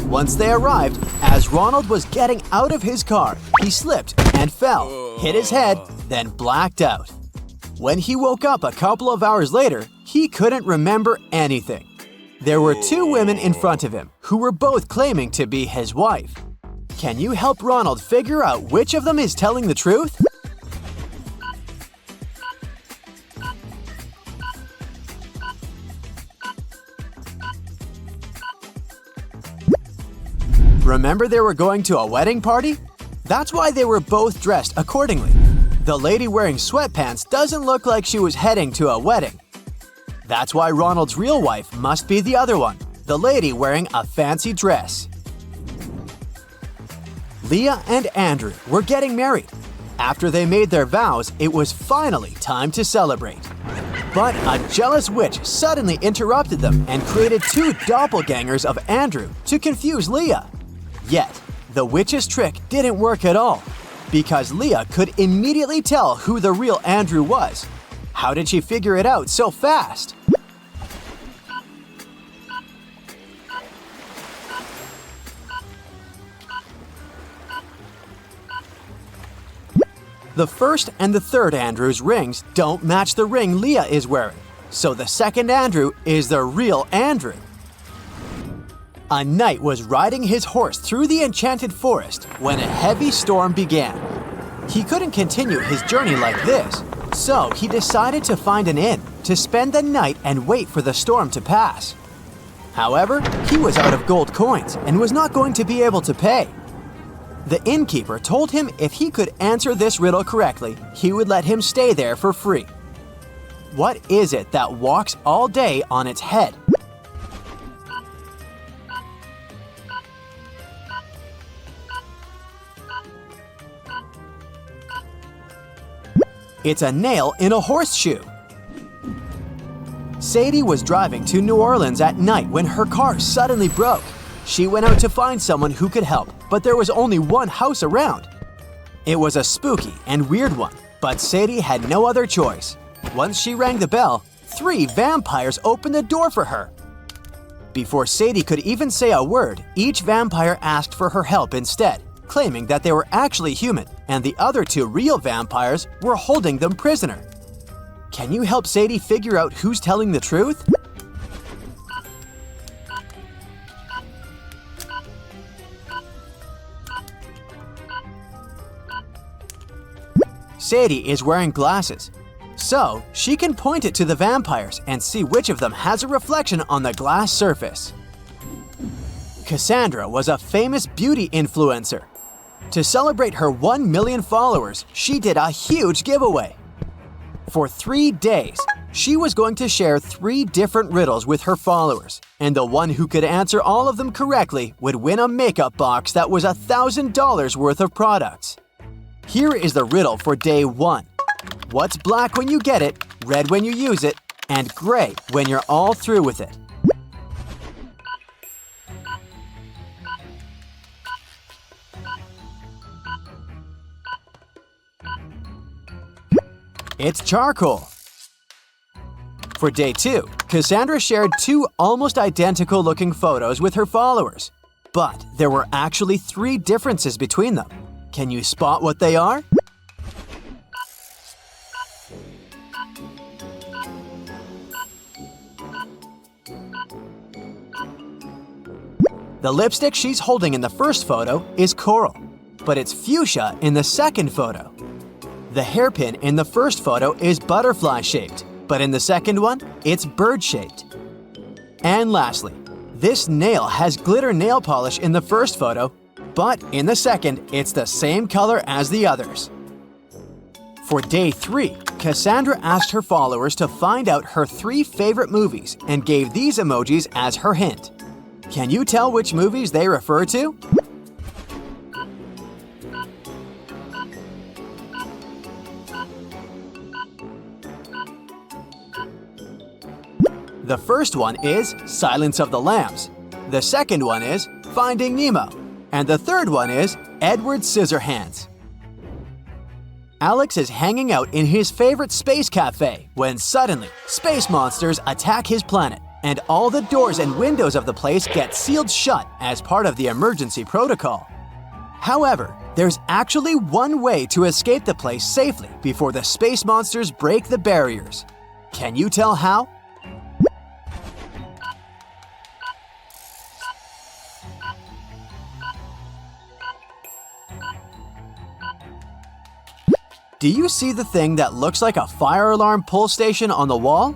Once they arrived, as Ronald was getting out of his car, he slipped and fell, hit his head, then blacked out. When he woke up a couple of hours later, he couldn't remember anything. There were 2 women in front of him who were both claiming to be his wife. Can you help Ronald figure out which of them is telling the truth? Remember they were going to a wedding party? That's why they were both dressed accordingly. The lady wearing sweatpants doesn't look like she was heading to a wedding. That's why Ronald's real wife must be the other one, the lady wearing a fancy dress. Leah and Andrew were getting married. After they made their vows, it was finally time to celebrate. But a jealous witch suddenly interrupted them and created two doppelgangers of Andrew to confuse Leah. Yet, the witch's trick didn't work at all, because Leah could immediately tell who the real Andrew was. How did she figure it out so fast? The first and the third Andrew's rings don't match the ring Leah is wearing, so the second Andrew is the real Andrew. A knight was riding his horse through the enchanted forest when a heavy storm began. He couldn't continue his journey like this, so he decided to find an inn to spend the night and wait for the storm to pass. However, he was out of gold coins and was not going to be able to pay. The innkeeper told him if he could answer this riddle correctly, he would let him stay there for free. What is it that walks all day on its head? It's a nail in a horseshoe. Sadie was driving to New Orleans at night when her car suddenly broke. She went out to find someone who could help, but there was only one house around. It was a spooky and weird one, but Sadie had no other choice. Once she rang the bell, 3 vampires opened the door for her. Before Sadie could even say a word, each vampire asked for her help instead, claiming that they were actually human, and the other 2 real vampires were holding them prisoner. Can you help Sadie figure out who's telling the truth? Sadie is wearing glasses, so she can point it to the vampires and see which of them has a reflection on the glass surface. Cassandra was a famous beauty influencer. To celebrate her 1 million followers, she did a huge giveaway. For 3 days, she was going to share 3 different riddles with her followers, and the one who could answer all of them correctly would win a makeup box that was $1,000 worth of products. Here is the riddle for day 1. What's black when you get it, red when you use it, and gray when you're all through with it? It's charcoal. For day 2, Cassandra shared 2 almost identical looking photos with her followers, but there were actually 3 differences between them. Can you spot what they are? The lipstick she's holding in the first photo is coral, but it's fuchsia in the second photo. The hairpin in the first photo is butterfly-shaped, but in the second one, it's bird-shaped. And lastly, this nail has glitter nail polish in the first photo, but in the second, it's the same color as the others. For day 3, Cassandra asked her followers to find out her 3 favorite movies and gave these emojis as her hint. Can you tell which movies they refer to? The first one is Silence of the Lambs. The second one is Finding Nemo. And the third one is Edward Scissorhands. Alex is hanging out in his favorite space cafe when suddenly space monsters attack his planet, and all the doors and windows of the place get sealed shut as part of the emergency protocol. However, there's actually one way to escape the place safely before the space monsters break the barriers. Can you tell how? Do you see the thing that looks like a fire alarm pull station on the wall?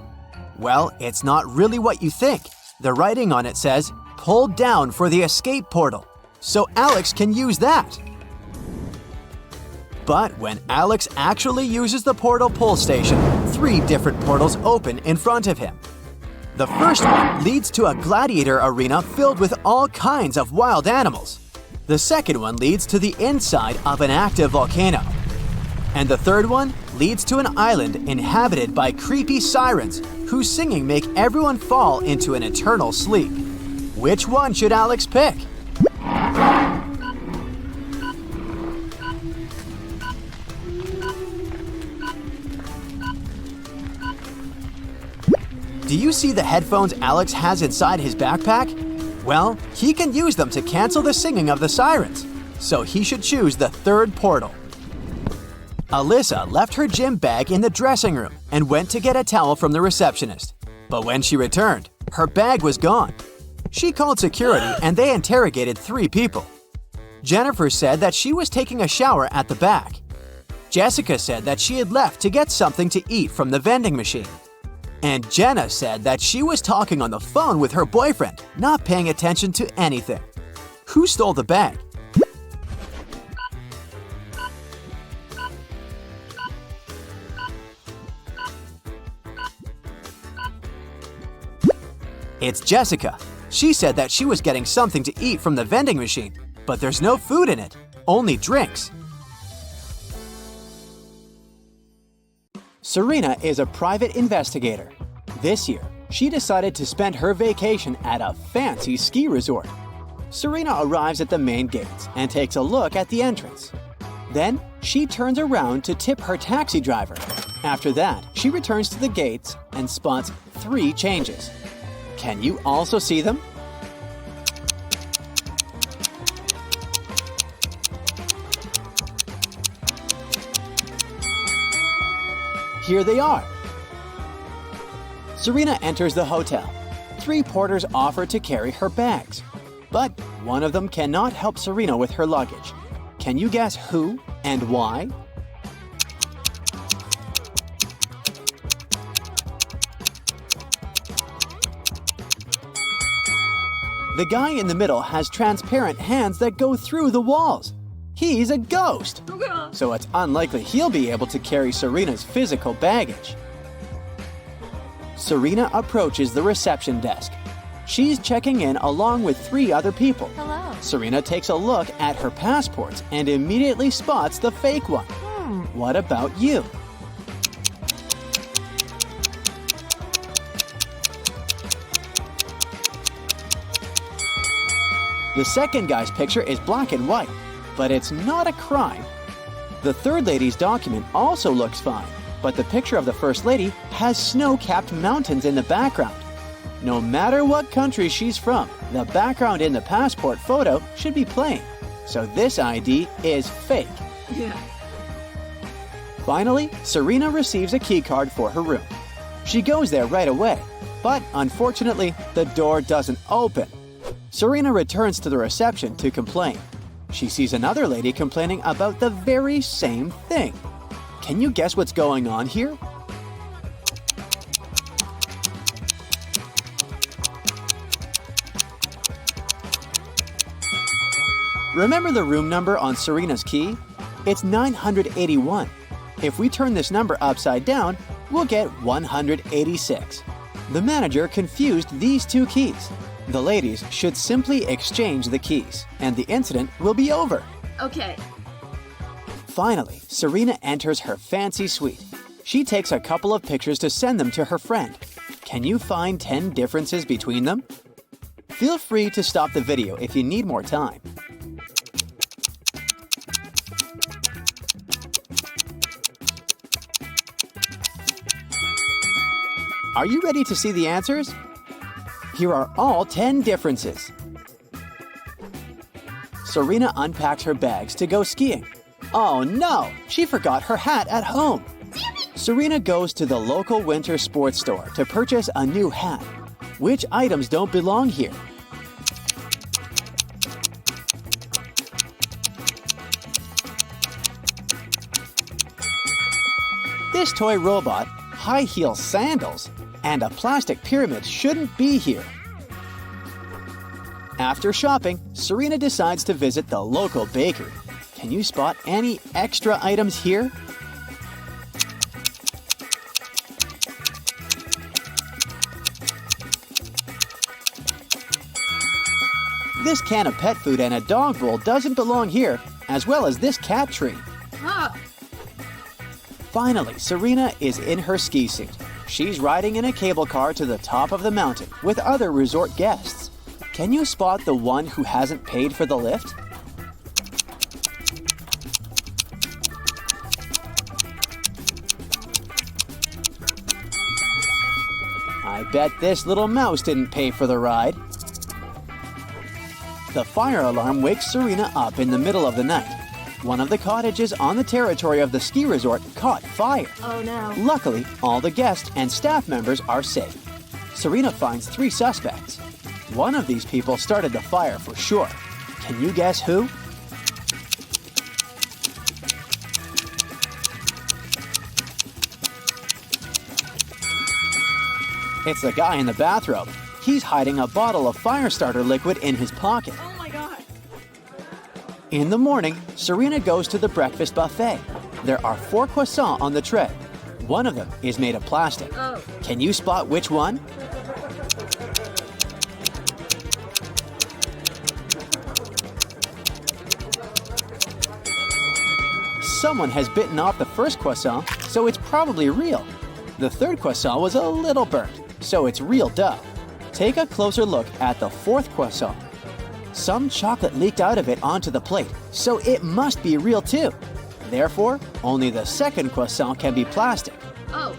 Well, it's not really what you think. The writing on it says, "Pull down for the escape portal," so Alex can use that. But when Alex actually uses the portal pull station, 3 different portals open in front of him. The first one leads to a gladiator arena filled with all kinds of wild animals. The second one leads to the inside of an active volcano. And the third one leads to an island inhabited by creepy sirens whose singing make everyone fall into an eternal sleep. Which one should Alex pick? Do you see the headphones Alex has inside his backpack? Well, he can use them to cancel the singing of the sirens, so he should choose the third portal. Alyssa left her gym bag in the dressing room and went to get a towel from the receptionist. But when she returned, her bag was gone. She called security and they interrogated 3 people. Jennifer said that she was taking a shower at the back. Jessica said that she had left to get something to eat from the vending machine. And Jenna said that she was talking on the phone with her boyfriend, not paying attention to anything. Who stole the bag? It's Jessica. She said that she was getting something to eat from the vending machine, but there's no food in it, only drinks. Serena is a private investigator. This year, she decided to spend her vacation at a fancy ski resort. Serena arrives at the main gates and takes a look at the entrance. Then, she turns around to tip her taxi driver. After that, she returns to the gates and spots 3 changes. Can you also see them? Here they are. Serena enters the hotel. 3 porters offer to carry her bags, but one of them cannot help Serena with her luggage. Can you guess who and why? The guy in the middle has transparent hands that go through the walls. He's a ghost, so it's unlikely he'll be able to carry Serena's physical baggage. Serena approaches the reception desk. She's checking in along with 3 other people. Hello. Serena takes a look at her passports and immediately spots the fake one. What about you? The second guy's picture is black and white, but it's not a crime. The third lady's document also looks fine, but the picture of the first lady has snow-capped mountains in the background. No matter what country she's from, the background in the passport photo should be plain, so this ID is fake. Finally, Serena receives a key card for her room. She goes there right away, but unfortunately, the door doesn't open. Serena returns to the reception to complain. She sees another lady complaining about the very same thing. Can you guess what's going on here? Remember the room number on Serena's key? It's 981. If we turn this number upside down, we'll get 186. The manager confused these 2 keys. The ladies should simply exchange the keys, and the incident will be over. Okay. Finally, Serena enters her fancy suite. She takes a couple of pictures to send them to her friend. Can you find 10 differences between them? Feel free to stop the video if you need more time. Are you ready to see the answers? Here are all 10 differences. Serena unpacks her bags to go skiing. Oh no, she forgot her hat at home. Serena goes to the local winter sports store to purchase a new hat. Which items don't belong here? This toy robot, high heel sandals, and a plastic pyramid shouldn't be here. After shopping, Serena decides to visit the local bakery. Can you spot any extra items here? This can of pet food and a dog bowl doesn't belong here, as well as this cat tree. Finally, Serena is in her ski suit. She's riding in a cable car to the top of the mountain with other resort guests. Can you spot the one who hasn't paid for the lift? I bet this little mouse didn't pay for the ride. The fire alarm wakes Serena up in the middle of the night. One of the cottages on the territory of the ski resort caught fire. Oh no. Luckily, all the guests and staff members are safe. Serena finds 3 suspects. One of these people started the fire for sure. Can you guess who? It's the guy in the bathrobe. He's hiding a bottle of fire starter liquid in his pocket. Oh my god. In the morning, Serena goes to the breakfast buffet. There are 4 croissants on the tray. One of them is made of plastic. Oh. Can you spot which one? Someone has bitten off the first croissant, so it's probably real. The third croissant was a little burnt, so it's real dough. Take a closer look at the 4th croissant. Some chocolate leaked out of it onto the plate, so it must be real too. Therefore, only the 2nd croissant can be plastic. Oh.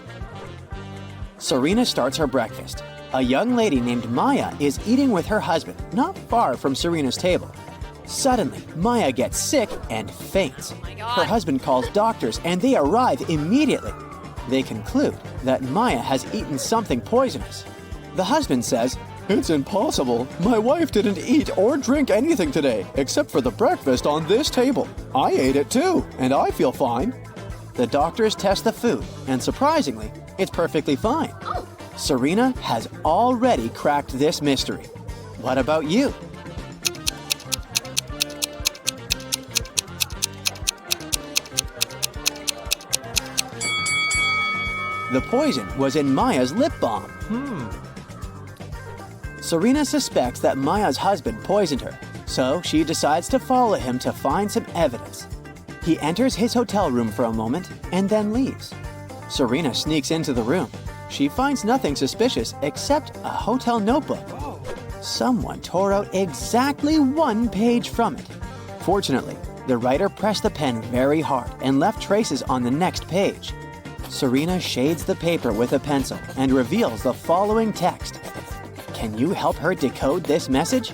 Serena starts her breakfast. A young lady named Maya is eating with her husband, not far from Serena's table. Suddenly, Maya gets sick and faints. Oh my God. Her husband calls doctors and they arrive immediately. They conclude that Maya has eaten something poisonous. The husband says, "It's impossible. My wife didn't eat or drink anything today except for the breakfast on this table. I ate it too, and I feel fine." The doctors test the food, and surprisingly, it's perfectly fine. Oh. Serena has already cracked this mystery. What about you? The poison was in Maya's lip balm. Serena suspects that Maya's husband poisoned her, so she decides to follow him to find some evidence. He enters his hotel room for a moment and then leaves. Serena sneaks into the room. She finds nothing suspicious except a hotel notebook. Someone tore out exactly 1 page from it. Fortunately, the writer pressed the pen very hard and left traces on the next page. Serena shades the paper with a pencil and reveals the following text. Can you help her decode this message?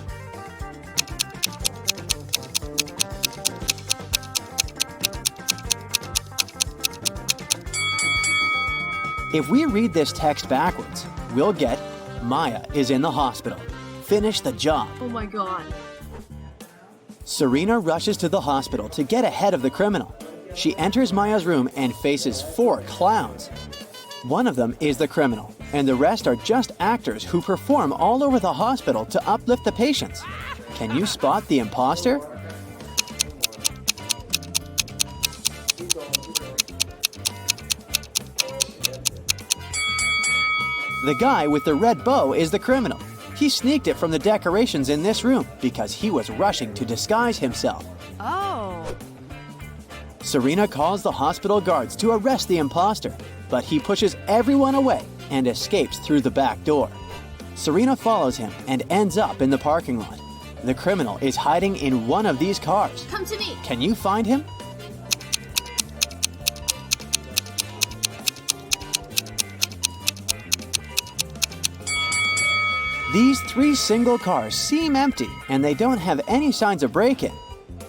If we read this text backwards, we'll get Maya is in the hospital. Finish the job. Oh my god. Serena rushes to the hospital to get ahead of the criminal. She enters Maya's room and faces 4 clowns. One of them is the criminal, and the rest are just actors who perform all over the hospital to uplift the patients. Can you spot the imposter? The guy with the red bow is the criminal. He sneaked it from the decorations in this room because he was rushing to disguise himself. Oh. Serena calls the hospital guards to arrest the imposter, but he pushes everyone away and escapes through the back door. Serena follows him and ends up in the parking lot. The criminal is hiding in one of these cars. Come to me. Can you find him? These 3 single cars seem empty and they don't have any signs of break-in.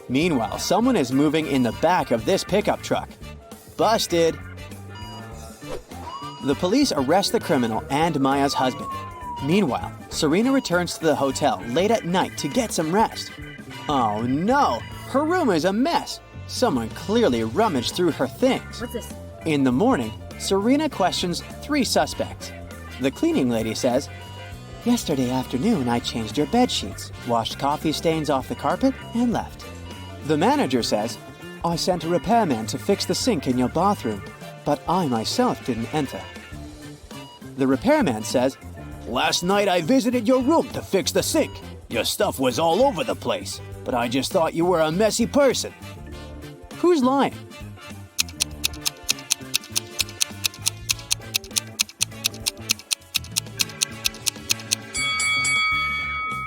Meanwhile, someone is moving in the back of this pickup truck. Busted! The police arrest the criminal and Maya's husband. Meanwhile, Serena returns to the hotel late at night to get some rest. Oh no! Her room is a mess! Someone clearly rummaged through her things. What's this? In the morning, Serena questions 3 suspects. The cleaning lady says, "Yesterday afternoon, I changed your bed sheets, washed coffee stains off the carpet, and left." The manager says, "I sent a repairman to fix the sink in your bathroom, but I myself didn't enter." The repairman says, "Last night I visited your room to fix the sink. Your stuff was all over the place, but I just thought you were a messy person." Who's lying?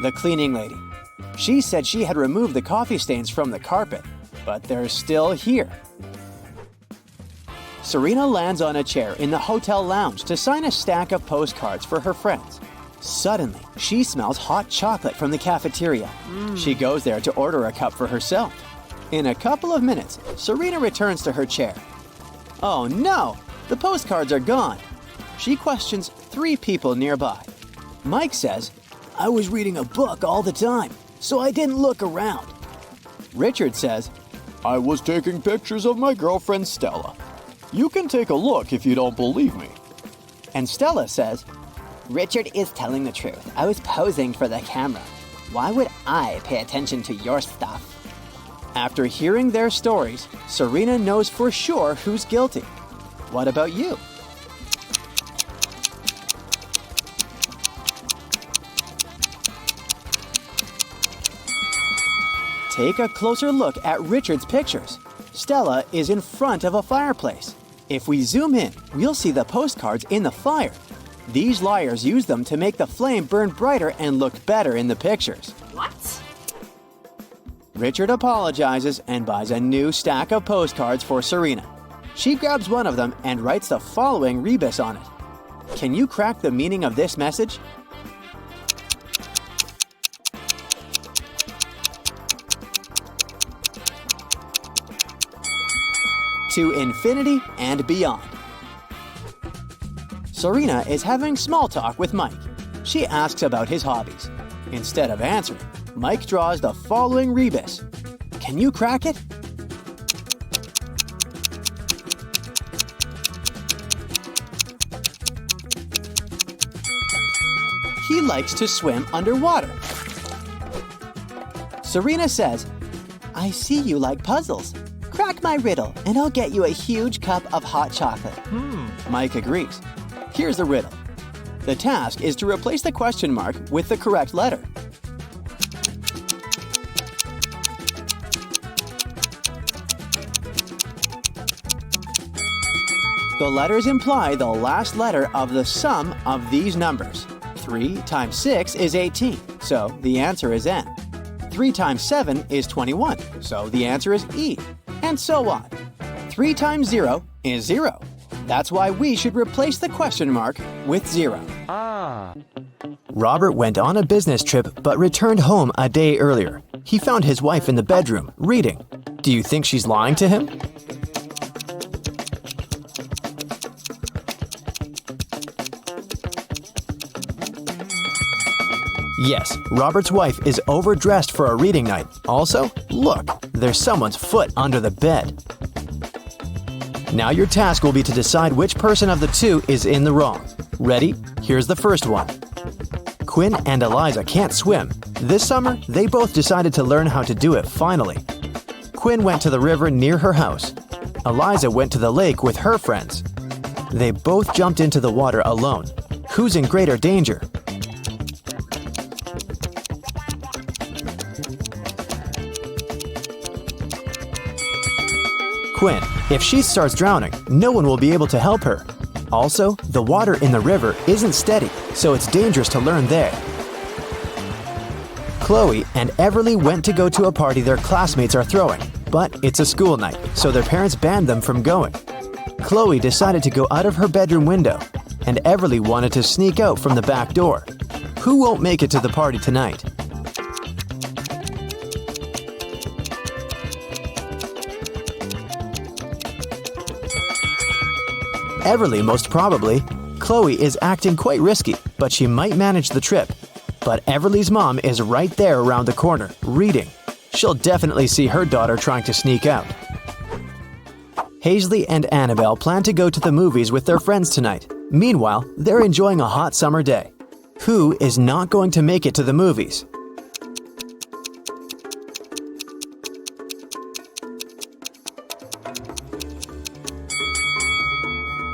the cleaning lady. She said she had removed the coffee stains from the carpet, but they're still here. Serena lands on a chair in the hotel lounge to sign a stack of postcards for her friends. Suddenly, she smells hot chocolate from the cafeteria. She goes there to order a cup for herself. In a couple of minutes, Serena returns to her chair. Oh no, the postcards are gone. She questions 3 people nearby. Mike says, "I was reading a book all the time, so I didn't look around." Richard says, "I was taking pictures of my girlfriend Stella. You can take a look if you don't believe me." And Stella says, Richard is telling the truth. I was posing for the camera. Why would I pay attention to your stuff? after hearing their stories, Serena knows for sure who's guilty. What about you? Take a closer look at Richard's pictures. Stella is in front of a fireplace. If we zoom in, we'll see the postcards in the fire. These liars use them to make the flame burn brighter and look better in the pictures. What? Richard apologizes and buys a new stack of postcards for Serena. She grabs one of them and writes the following rebus on it. Can you crack the meaning of this message? To infinity and beyond. Serena is having small talk with Mike. She asks about his hobbies. Instead of answering, Mike draws the following rebus. Can you crack it? He likes to swim underwater. Serena says, I see you like puzzles. Crack my riddle, and I'll get you a huge cup of hot chocolate. Mike agrees. Here's the riddle. The task is to replace the question mark with the correct letter. The letters imply the last letter of the sum of these numbers. 3 times 6 is 18, so the answer is N. 3 times 7 is 21, so the answer is E. And so on. 3 times 0 is 0. That's why we should replace the question mark with 0. Robert went on a business trip but returned home a day earlier. He found his wife in the bedroom, reading. Do you think she's lying to him? Yes, Robert's wife is overdressed for a reading night. Also, look, there's someone's foot under the bed. Now your task will be to decide which person of the two is in the wrong. Ready? Here's the first one. Quinn and Eliza can't swim. This summer, they both decided to learn how to do it finally. Quinn went to the river near her house. Eliza went to the lake with her friends. They both jumped into the water alone. Who's in greater danger? Quinn. If she starts drowning, no one will be able to help her. Also, the water in the river isn't steady, so it's dangerous to learn there. Chloe and Everly went to go to a party their classmates are throwing, but it's a school night, so their parents banned them from going. Chloe decided to go out of her bedroom window, and Everly wanted to sneak out from the back door. Who won't make it to the party tonight? Everly, most probably. Chloe is acting quite risky, but she might manage the trip. But Everly's mom is right there around the corner, reading. She'll definitely see her daughter trying to sneak out. Hazley and Annabelle plan to go to the movies with their friends tonight. Meanwhile, they're enjoying a hot summer day. Who is not going to make it to the movies?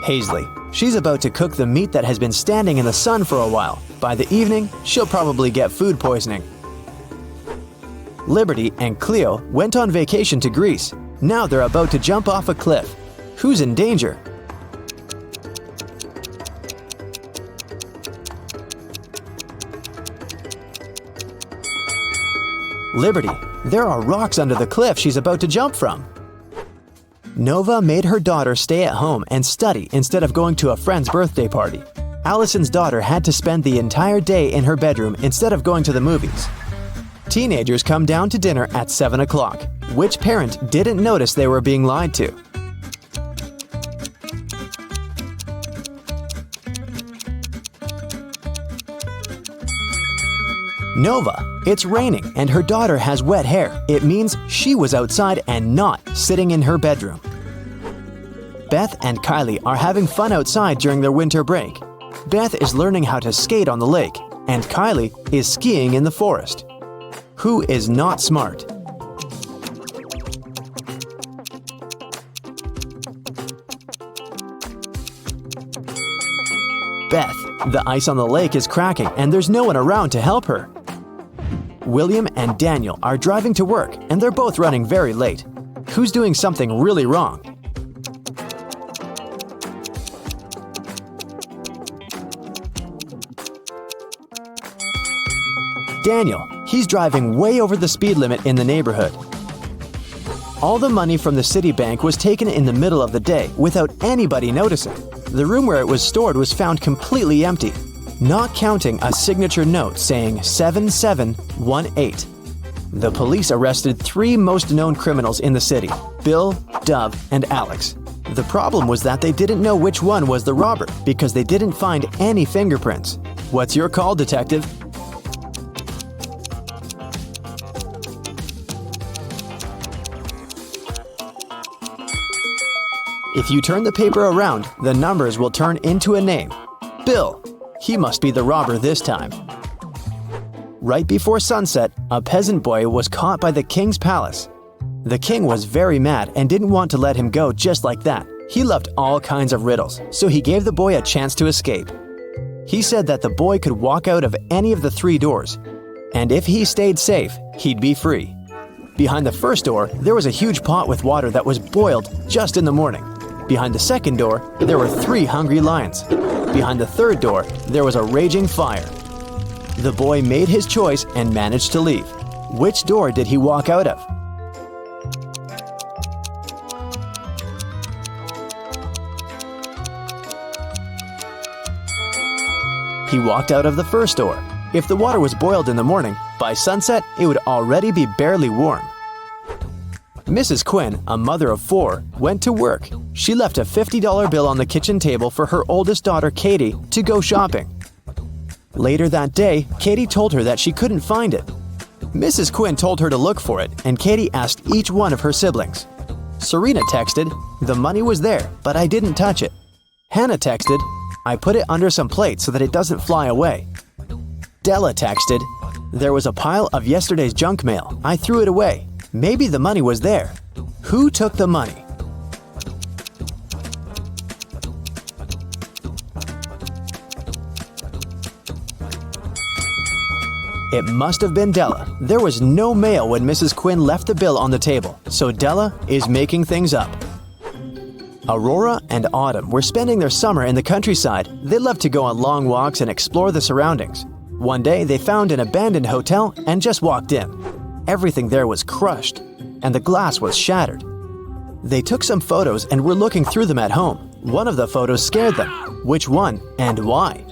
Hazley. She's about to cook the meat that has been standing in the sun for a while. By the evening, she'll probably get food poisoning. Liberty and Cleo went on vacation to Greece. Now they're about to jump off a cliff. Who's in danger? Liberty, there are rocks under the cliff she's about to jump from. Nova made her daughter stay at home and study instead of going to a friend's birthday party. Allison's daughter had to spend the entire day in her bedroom instead of going to the movies. Teenagers come down to dinner at 7 o'clock. Which parent didn't notice they were being lied to? Nova, it's raining and her daughter has wet hair. It means she was outside and not sitting in her bedroom. Beth and Kylie are having fun outside during their winter break. Beth is learning how to skate on the lake, and Kylie is skiing in the forest. Who is not smart? Beth, the ice on the lake is cracking and there's no one around to help her. William and Daniel are driving to work and they're both running very late. Who's doing something really wrong? Daniel, he's driving way over the speed limit in the neighborhood. All the money from the city bank was taken in the middle of the day without anybody noticing. The room where it was stored was found completely empty, not counting a signature note saying 7718. The police arrested 3 most known criminals in the city, Bill, Dove, and Alex. The problem was that they didn't know which one was the robber because they didn't find any fingerprints. What's your call, detective? If you turn the paper around, the numbers will turn into a name. Bill. He must be the robber this time. Right before sunset, a peasant boy was caught by the king's palace. The king was very mad and didn't want to let him go just like that. He loved all kinds of riddles, so he gave the boy a chance to escape. He said that the boy could walk out of any of the 3 doors, and if he stayed safe, he'd be free. Behind the first door, there was a huge pot with water that was boiled just in the morning. Behind the second door, there were 3 hungry lions. Behind the third door, there was a raging fire. The boy made his choice and managed to leave. Which door did he walk out of? He walked out of the first door. If the water was boiled in the morning, by sunset, it would already be barely warm. Mrs. Quinn, a mother of 4, went to work. She left a $50 bill on the kitchen table for her oldest daughter, Katie, to go shopping. Later that day, Katie told her that she couldn't find it. Mrs. Quinn told her to look for it, and Katie asked each one of her siblings. Serena texted, "The money was there, but I didn't touch it." Hannah texted, "I put it under some plates so that it doesn't fly away." Della texted, "There was a pile of yesterday's junk mail. I threw it away. Maybe the money was there. Who took the money?" It must have been Della. There was no mail when Mrs. Quinn left the bill on the table, so Della is making things up. Aurora and Autumn were spending their summer in the countryside. They loved to go on long walks and explore the surroundings. One day, they found an abandoned hotel and just walked in. Everything there was crushed, and the glass was shattered. They took some photos and were looking through them at home. One of the photos scared them. Which one and why?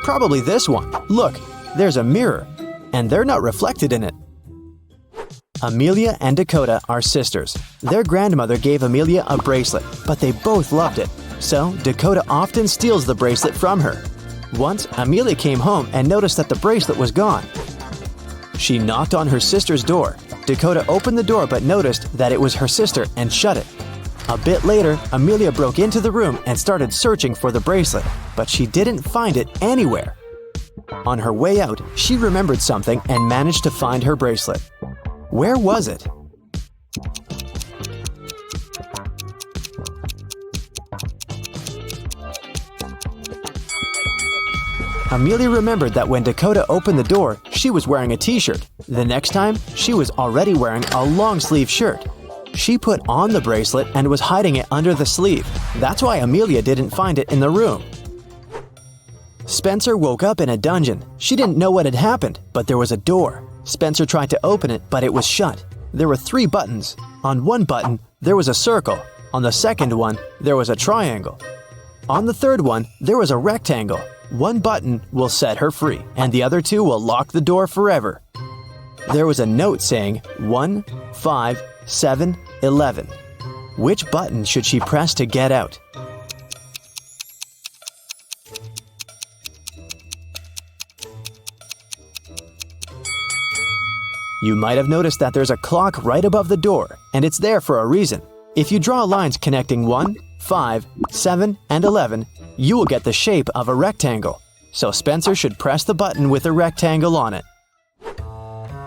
Probably this one. Look, there's a mirror, and they're not reflected in it. Amelia and Dakota are sisters. Their grandmother gave Amelia a bracelet, but they both loved it. So, Dakota often steals the bracelet from her. Once, Amelia came home and noticed that the bracelet was gone. She knocked on her sister's door. Dakota opened the door but noticed that it was her sister and shut it. A bit later, Amelia broke into the room and started searching for the bracelet, but she didn't find it anywhere. On her way out, she remembered something and managed to find her bracelet. Where was it? Amelia remembered that when Dakota opened the door, she was wearing a t-shirt. The next time, she was already wearing a long-sleeve shirt. She put on the bracelet and was hiding it under the sleeve. That's why Amelia didn't find it in the room. Spencer woke up in a dungeon. She didn't know what had happened, but there was a door. Spencer tried to open it, but it was shut. There were 3 buttons. On one button, there was a circle. On the second one, there was a triangle. On the third one, there was a rectangle. One button will set her free, and the other 2 will lock the door forever. There was a note saying 1, 5, 7, 11. Which button should she press to get out? You might have noticed that there's a clock right above the door, and it's there for a reason. If you draw lines connecting 1, 5, 7, and 11, you will get the shape of a rectangle. So Spencer should press the button with a rectangle on it.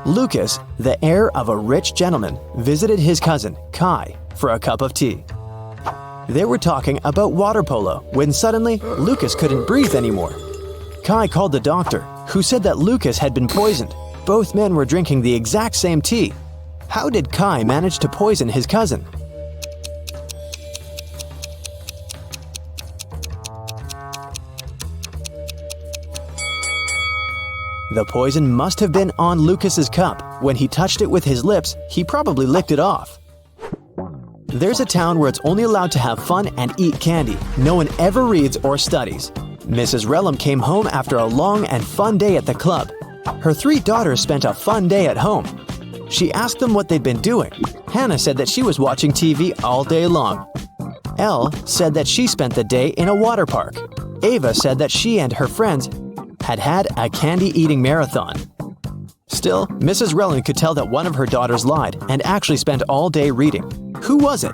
Lucas, the heir of a rich gentleman, visited his cousin, Kai, for a cup of tea. They were talking about water polo when suddenly Lucas couldn't breathe anymore. Kai called the doctor, who said that Lucas had been poisoned. Both men were drinking the exact same tea. How did Kai manage to poison his cousin? The poison must have been on Lucas's cup. When he touched it with his lips, he probably licked it off. There's a town where it's only allowed to have fun and eat candy. No one ever reads or studies. Mrs. Relham came home after a long and fun day at the club. Her 3 daughters spent a fun day at home. She asked them what they'd been doing. Hannah said that she was watching TV all day long. Elle said that she spent the day in a water park. Ava said that she and her friends had a candy-eating marathon. Still, Mrs. Relham could tell that one of her daughters lied and actually spent all day reading. Who was it?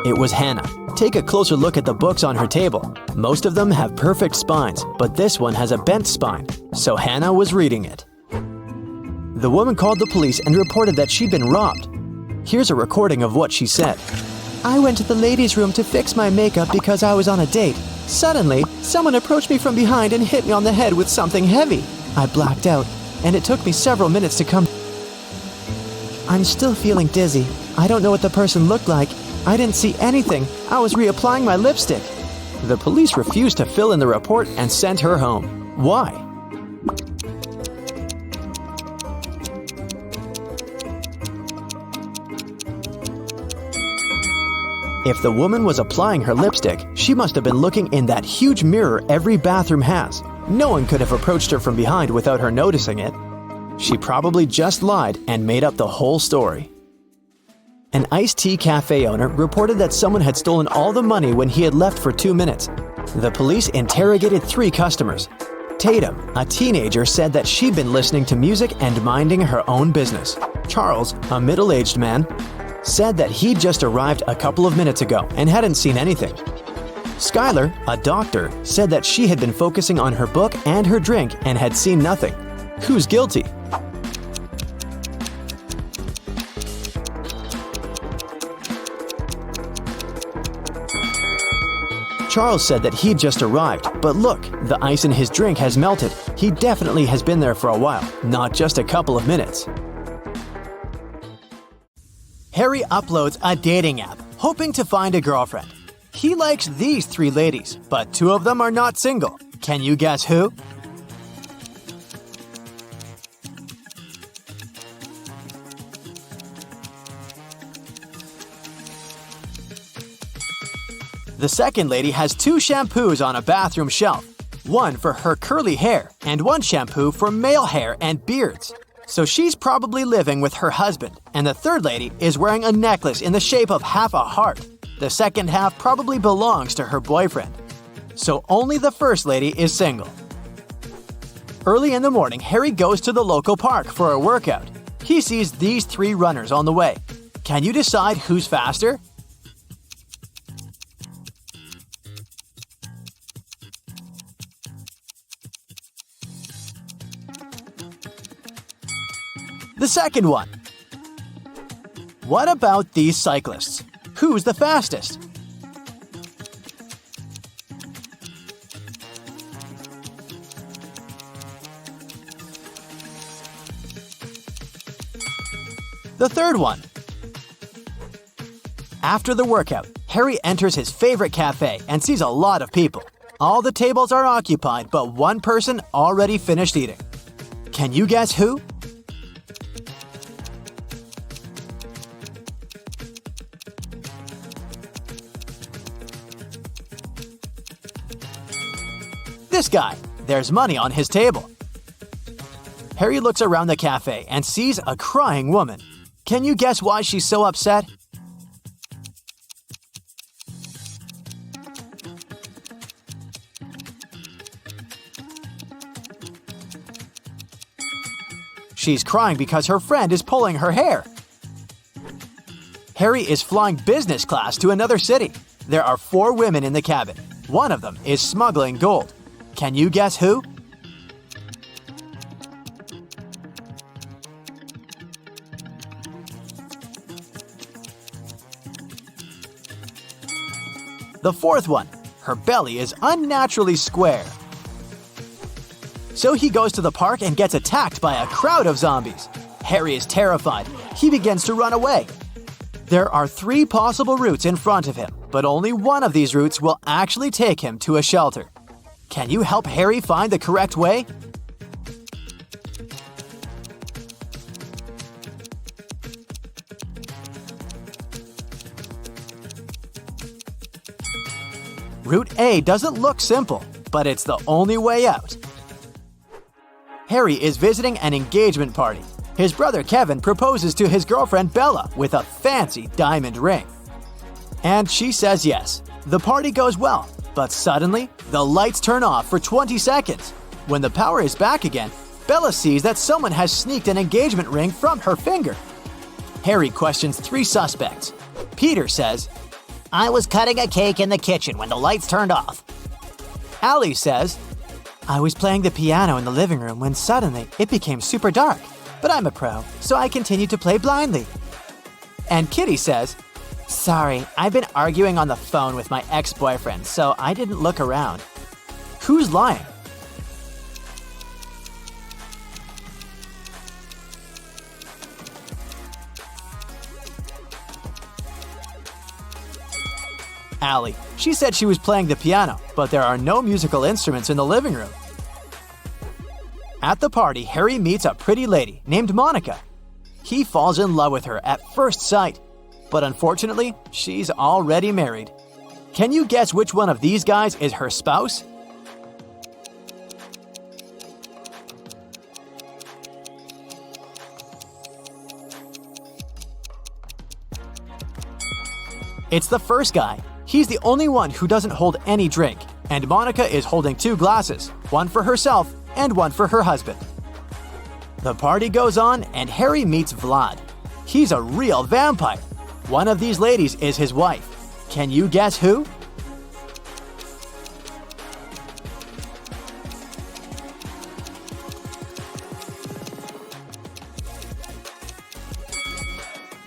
It was Hannah. Take a closer look at the books on her table. Most of them have perfect spines, but this one has a bent spine, so Hannah was reading it. The woman called the police and reported that she'd been robbed. Here's a recording of what she said. I went to the ladies' room to fix my makeup because I was on a date. Suddenly, someone approached me from behind and hit me on the head with something heavy. I blacked out, and it took me several minutes to come. I'm still feeling dizzy. I don't know what the person looked like. I didn't see anything. I was reapplying my lipstick. The police refused to fill in the report and sent her home. Why? If the woman was applying her lipstick, she must have been looking in that huge mirror every bathroom has. No one could have approached her from behind without her noticing it. She probably just lied and made up the whole story. An iced tea cafe owner reported that someone had stolen all the money when he had left for 2 minutes. The police interrogated 3 customers. Tatum, a teenager, said that she'd been listening to music and minding her own business. Charles, a middle-aged man, said that he'd just arrived a couple of minutes ago and hadn't seen anything. Skylar, a doctor, said that she had been focusing on her book and her drink and had seen nothing. Who's guilty? Charles said that he'd just arrived, but look, the ice in his drink has melted. He definitely has been there for a while, not just a couple of minutes. Harry uploads a dating app, hoping to find a girlfriend. He likes these 3 ladies, but 2 of them are not single. Can you guess who? The second lady has 2 shampoos on a bathroom shelf. One for her curly hair and one shampoo for male hair and beards. So she's probably living with her husband, and the third lady is wearing a necklace in the shape of half a heart. The second half probably belongs to her boyfriend. So only the first lady is single. Early in the morning, Harry goes to the local park for a workout. He sees these 3 runners on the way. Can you decide who's faster? The second one. What about these cyclists? Who's the fastest? The third one. After the workout, Harry enters his favorite cafe and sees a lot of people. All the tables are occupied, but one person already finished eating. Can you guess who? This guy. There's money on his table. Harry looks around the cafe and sees a crying woman. Can you guess why she's so upset? She's crying because her friend is pulling her hair. Harry is flying business class to another city. There are 4 women in the cabin. One of them is smuggling gold. Can you guess who? The fourth one. Her belly is unnaturally square. So he goes to the park and gets attacked by a crowd of zombies. Harry is terrified. He begins to run away. There are 3 possible routes in front of him, but only one of these routes will actually take him to a shelter. Can you help Harry find the correct way? Route A doesn't look simple, but it's the only way out. Harry is visiting an engagement party. His brother Kevin proposes to his girlfriend Bella with a fancy diamond ring. And she says yes. The party goes well, but suddenly, the lights turn off for 20 seconds. When the power is back again, Bella sees that someone has sneaked an engagement ring from her finger. Harry questions 3 suspects. Peter says, I was cutting a cake in the kitchen when the lights turned off. Allie says, I was playing the piano in the living room when suddenly it became super dark. But I'm a pro, so I continued to play blindly. And Kitty says, sorry, I've been arguing on the phone with my ex-boyfriend, so I didn't look around. Who's lying? Allie. She said she was playing the piano, but there are no musical instruments in the living room. At the party, Harry meets a pretty lady named Monica. He falls in love with her at first sight, but unfortunately, she's already married. Can you guess which one of these guys is her spouse? It's the first guy. He's the only one who doesn't hold any drink, and Monica is holding 2 glasses, one for herself and one for her husband. The party goes on, and Harry meets Vlad. He's a real vampire. One of these ladies is his wife. Can you guess who?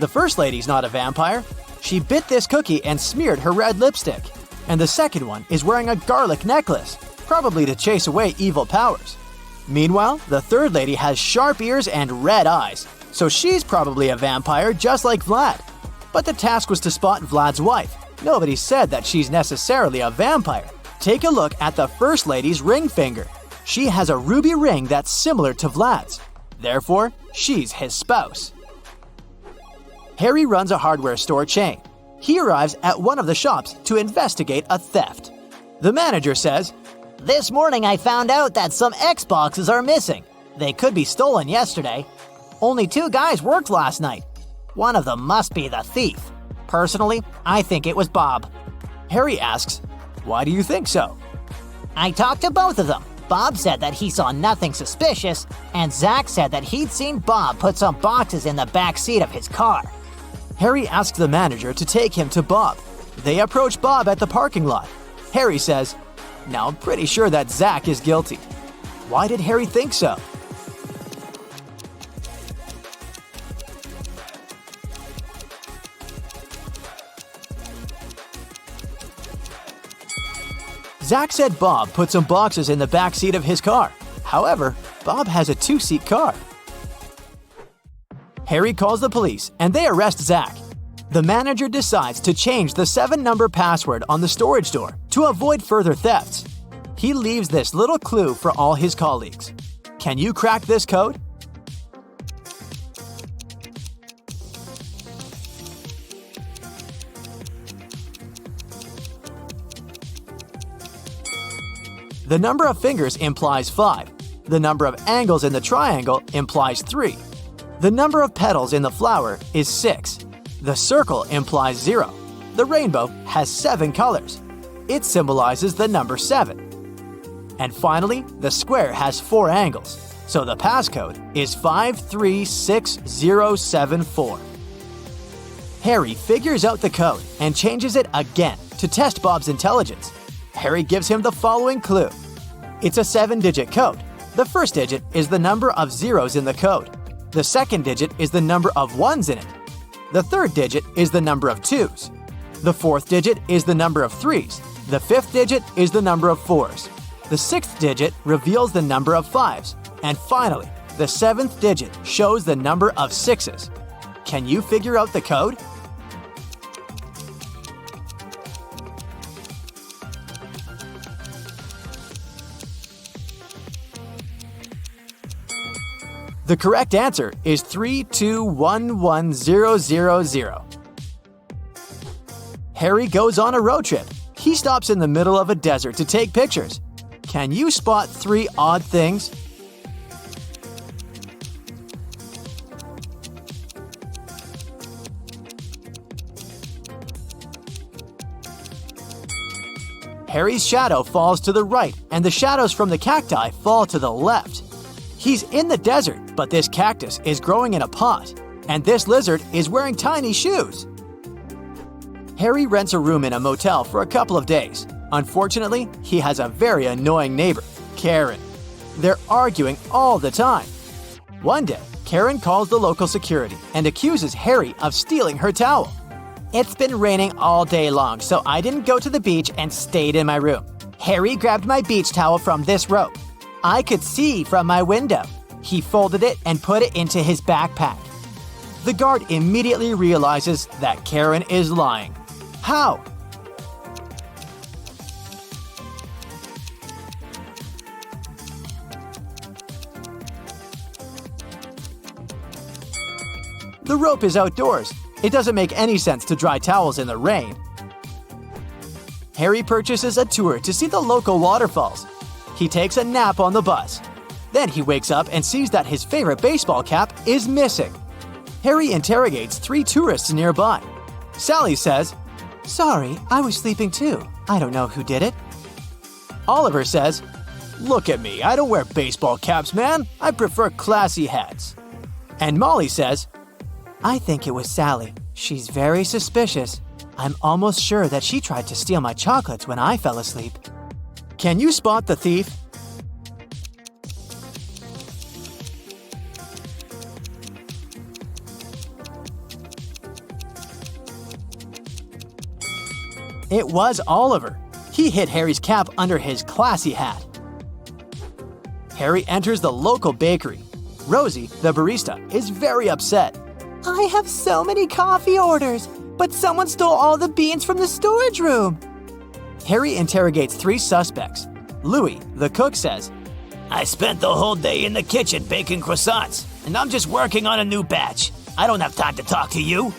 The first lady's not a vampire. She bit this cookie and smeared her red lipstick. And the second one is wearing a garlic necklace, probably to chase away evil powers. Meanwhile, the third lady has sharp ears and red eyes, so she's probably a vampire just like Vlad. But the task was to spot Vlad's wife. Nobody said that she's necessarily a vampire. Take a look at the first lady's ring finger. She has a ruby ring that's similar to Vlad's. Therefore, she's his spouse. Harry runs a hardware store chain. He arrives at one of the shops to investigate a theft. The manager says, This morning I found out that some Xboxes are missing. They could be stolen yesterday. Only 2 guys worked last night. One of them must be the thief. Personally, I think it was Bob. Harry asks, why do you think so? I talked to both of them. Bob said that he saw nothing suspicious, and Zach said that he'd seen Bob put some boxes in the back seat of his car. Harry asks the manager to take him to Bob. They approach Bob at the parking lot. Harry says, now I'm pretty sure that Zach is guilty. Why did Harry think so? Zach said Bob put some boxes in the back seat of his car. However, Bob has a 2-seat car. Harry calls the police and they arrest Zach. The manager decides to change the 7-number password on the storage door to avoid further thefts. He leaves this little clue for all his colleagues. Can you crack this code? The number of fingers implies 5. The number of angles in the triangle implies 3. The number of petals in the flower is 6. The circle implies 0. The rainbow has 7 colors. It symbolizes the number 7. And finally, the square has 4 angles, so the passcode is 536074. Harry figures out the code and changes it again to test Bob's intelligence. Harry gives him the following clue. It's a 7-digit code. The first digit is the number of zeros in the code. The second digit is the number of ones in it. The third digit is the number of 2s. The fourth digit is the number of 3s. The fifth digit is the number of 4s. The sixth digit reveals the number of 5s. And finally, the seventh digit shows the number of 6s. Can you figure out the code? The correct answer is 3211000. Harry goes on a road trip. He stops in the middle of a desert to take pictures. Can you spot 3 odd things? Harry's shadow falls to the right, and the shadows from the cacti fall to the left. He's in the desert, but this cactus is growing in a pot, and this lizard is wearing tiny shoes. Harry rents a room in a motel for a couple of days. Unfortunately, he has a very annoying neighbor, Karen. They're arguing all the time. One day, Karen calls the local security and accuses Harry of stealing her towel. It's been raining all day long, so I didn't go to the beach and stayed in my room. Harry grabbed my beach towel from this rope. I could see from my window. He folded it and put it into his backpack. The guard immediately realizes that Karen is lying. How? The rope is outdoors. It doesn't make any sense to dry towels in the rain. Harry purchases a tour to see the local waterfalls. He takes a nap on the bus. Then he wakes up and sees that his favorite baseball cap is missing. Harry interrogates 3 tourists nearby. Sally says, "Sorry, I was sleeping too. I don't know who did it." Oliver says, "Look at me, I don't wear baseball caps, man. I prefer classy hats." And Molly says, "I think it was Sally. She's very suspicious. I'm almost sure that she tried to steal my chocolates when I fell asleep." Can you spot the thief? It was Oliver. He hid Harry's cap under his classy hat. Harry enters the local bakery. Rosie, the barista, is very upset. I have so many coffee orders, but someone stole all the beans from the storage room. Harry interrogates 3 suspects. Louis, the cook, says, I spent the whole day in the kitchen baking croissants, and I'm just working on a new batch. I don't have time to talk to you.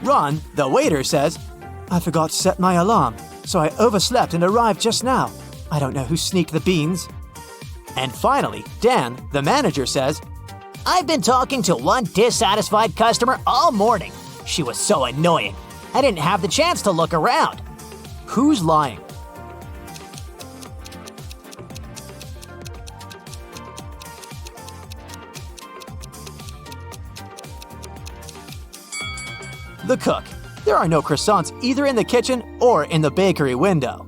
Ron, the waiter, says, I forgot to set my alarm, so I overslept and arrived just now. I don't know who sneaked the beans. And finally, Dan, the manager, says, I've been talking to one dissatisfied customer all morning. She was so annoying. I didn't have the chance to look around. Who's lying? The cook. There are no croissants either in the kitchen or in the bakery window.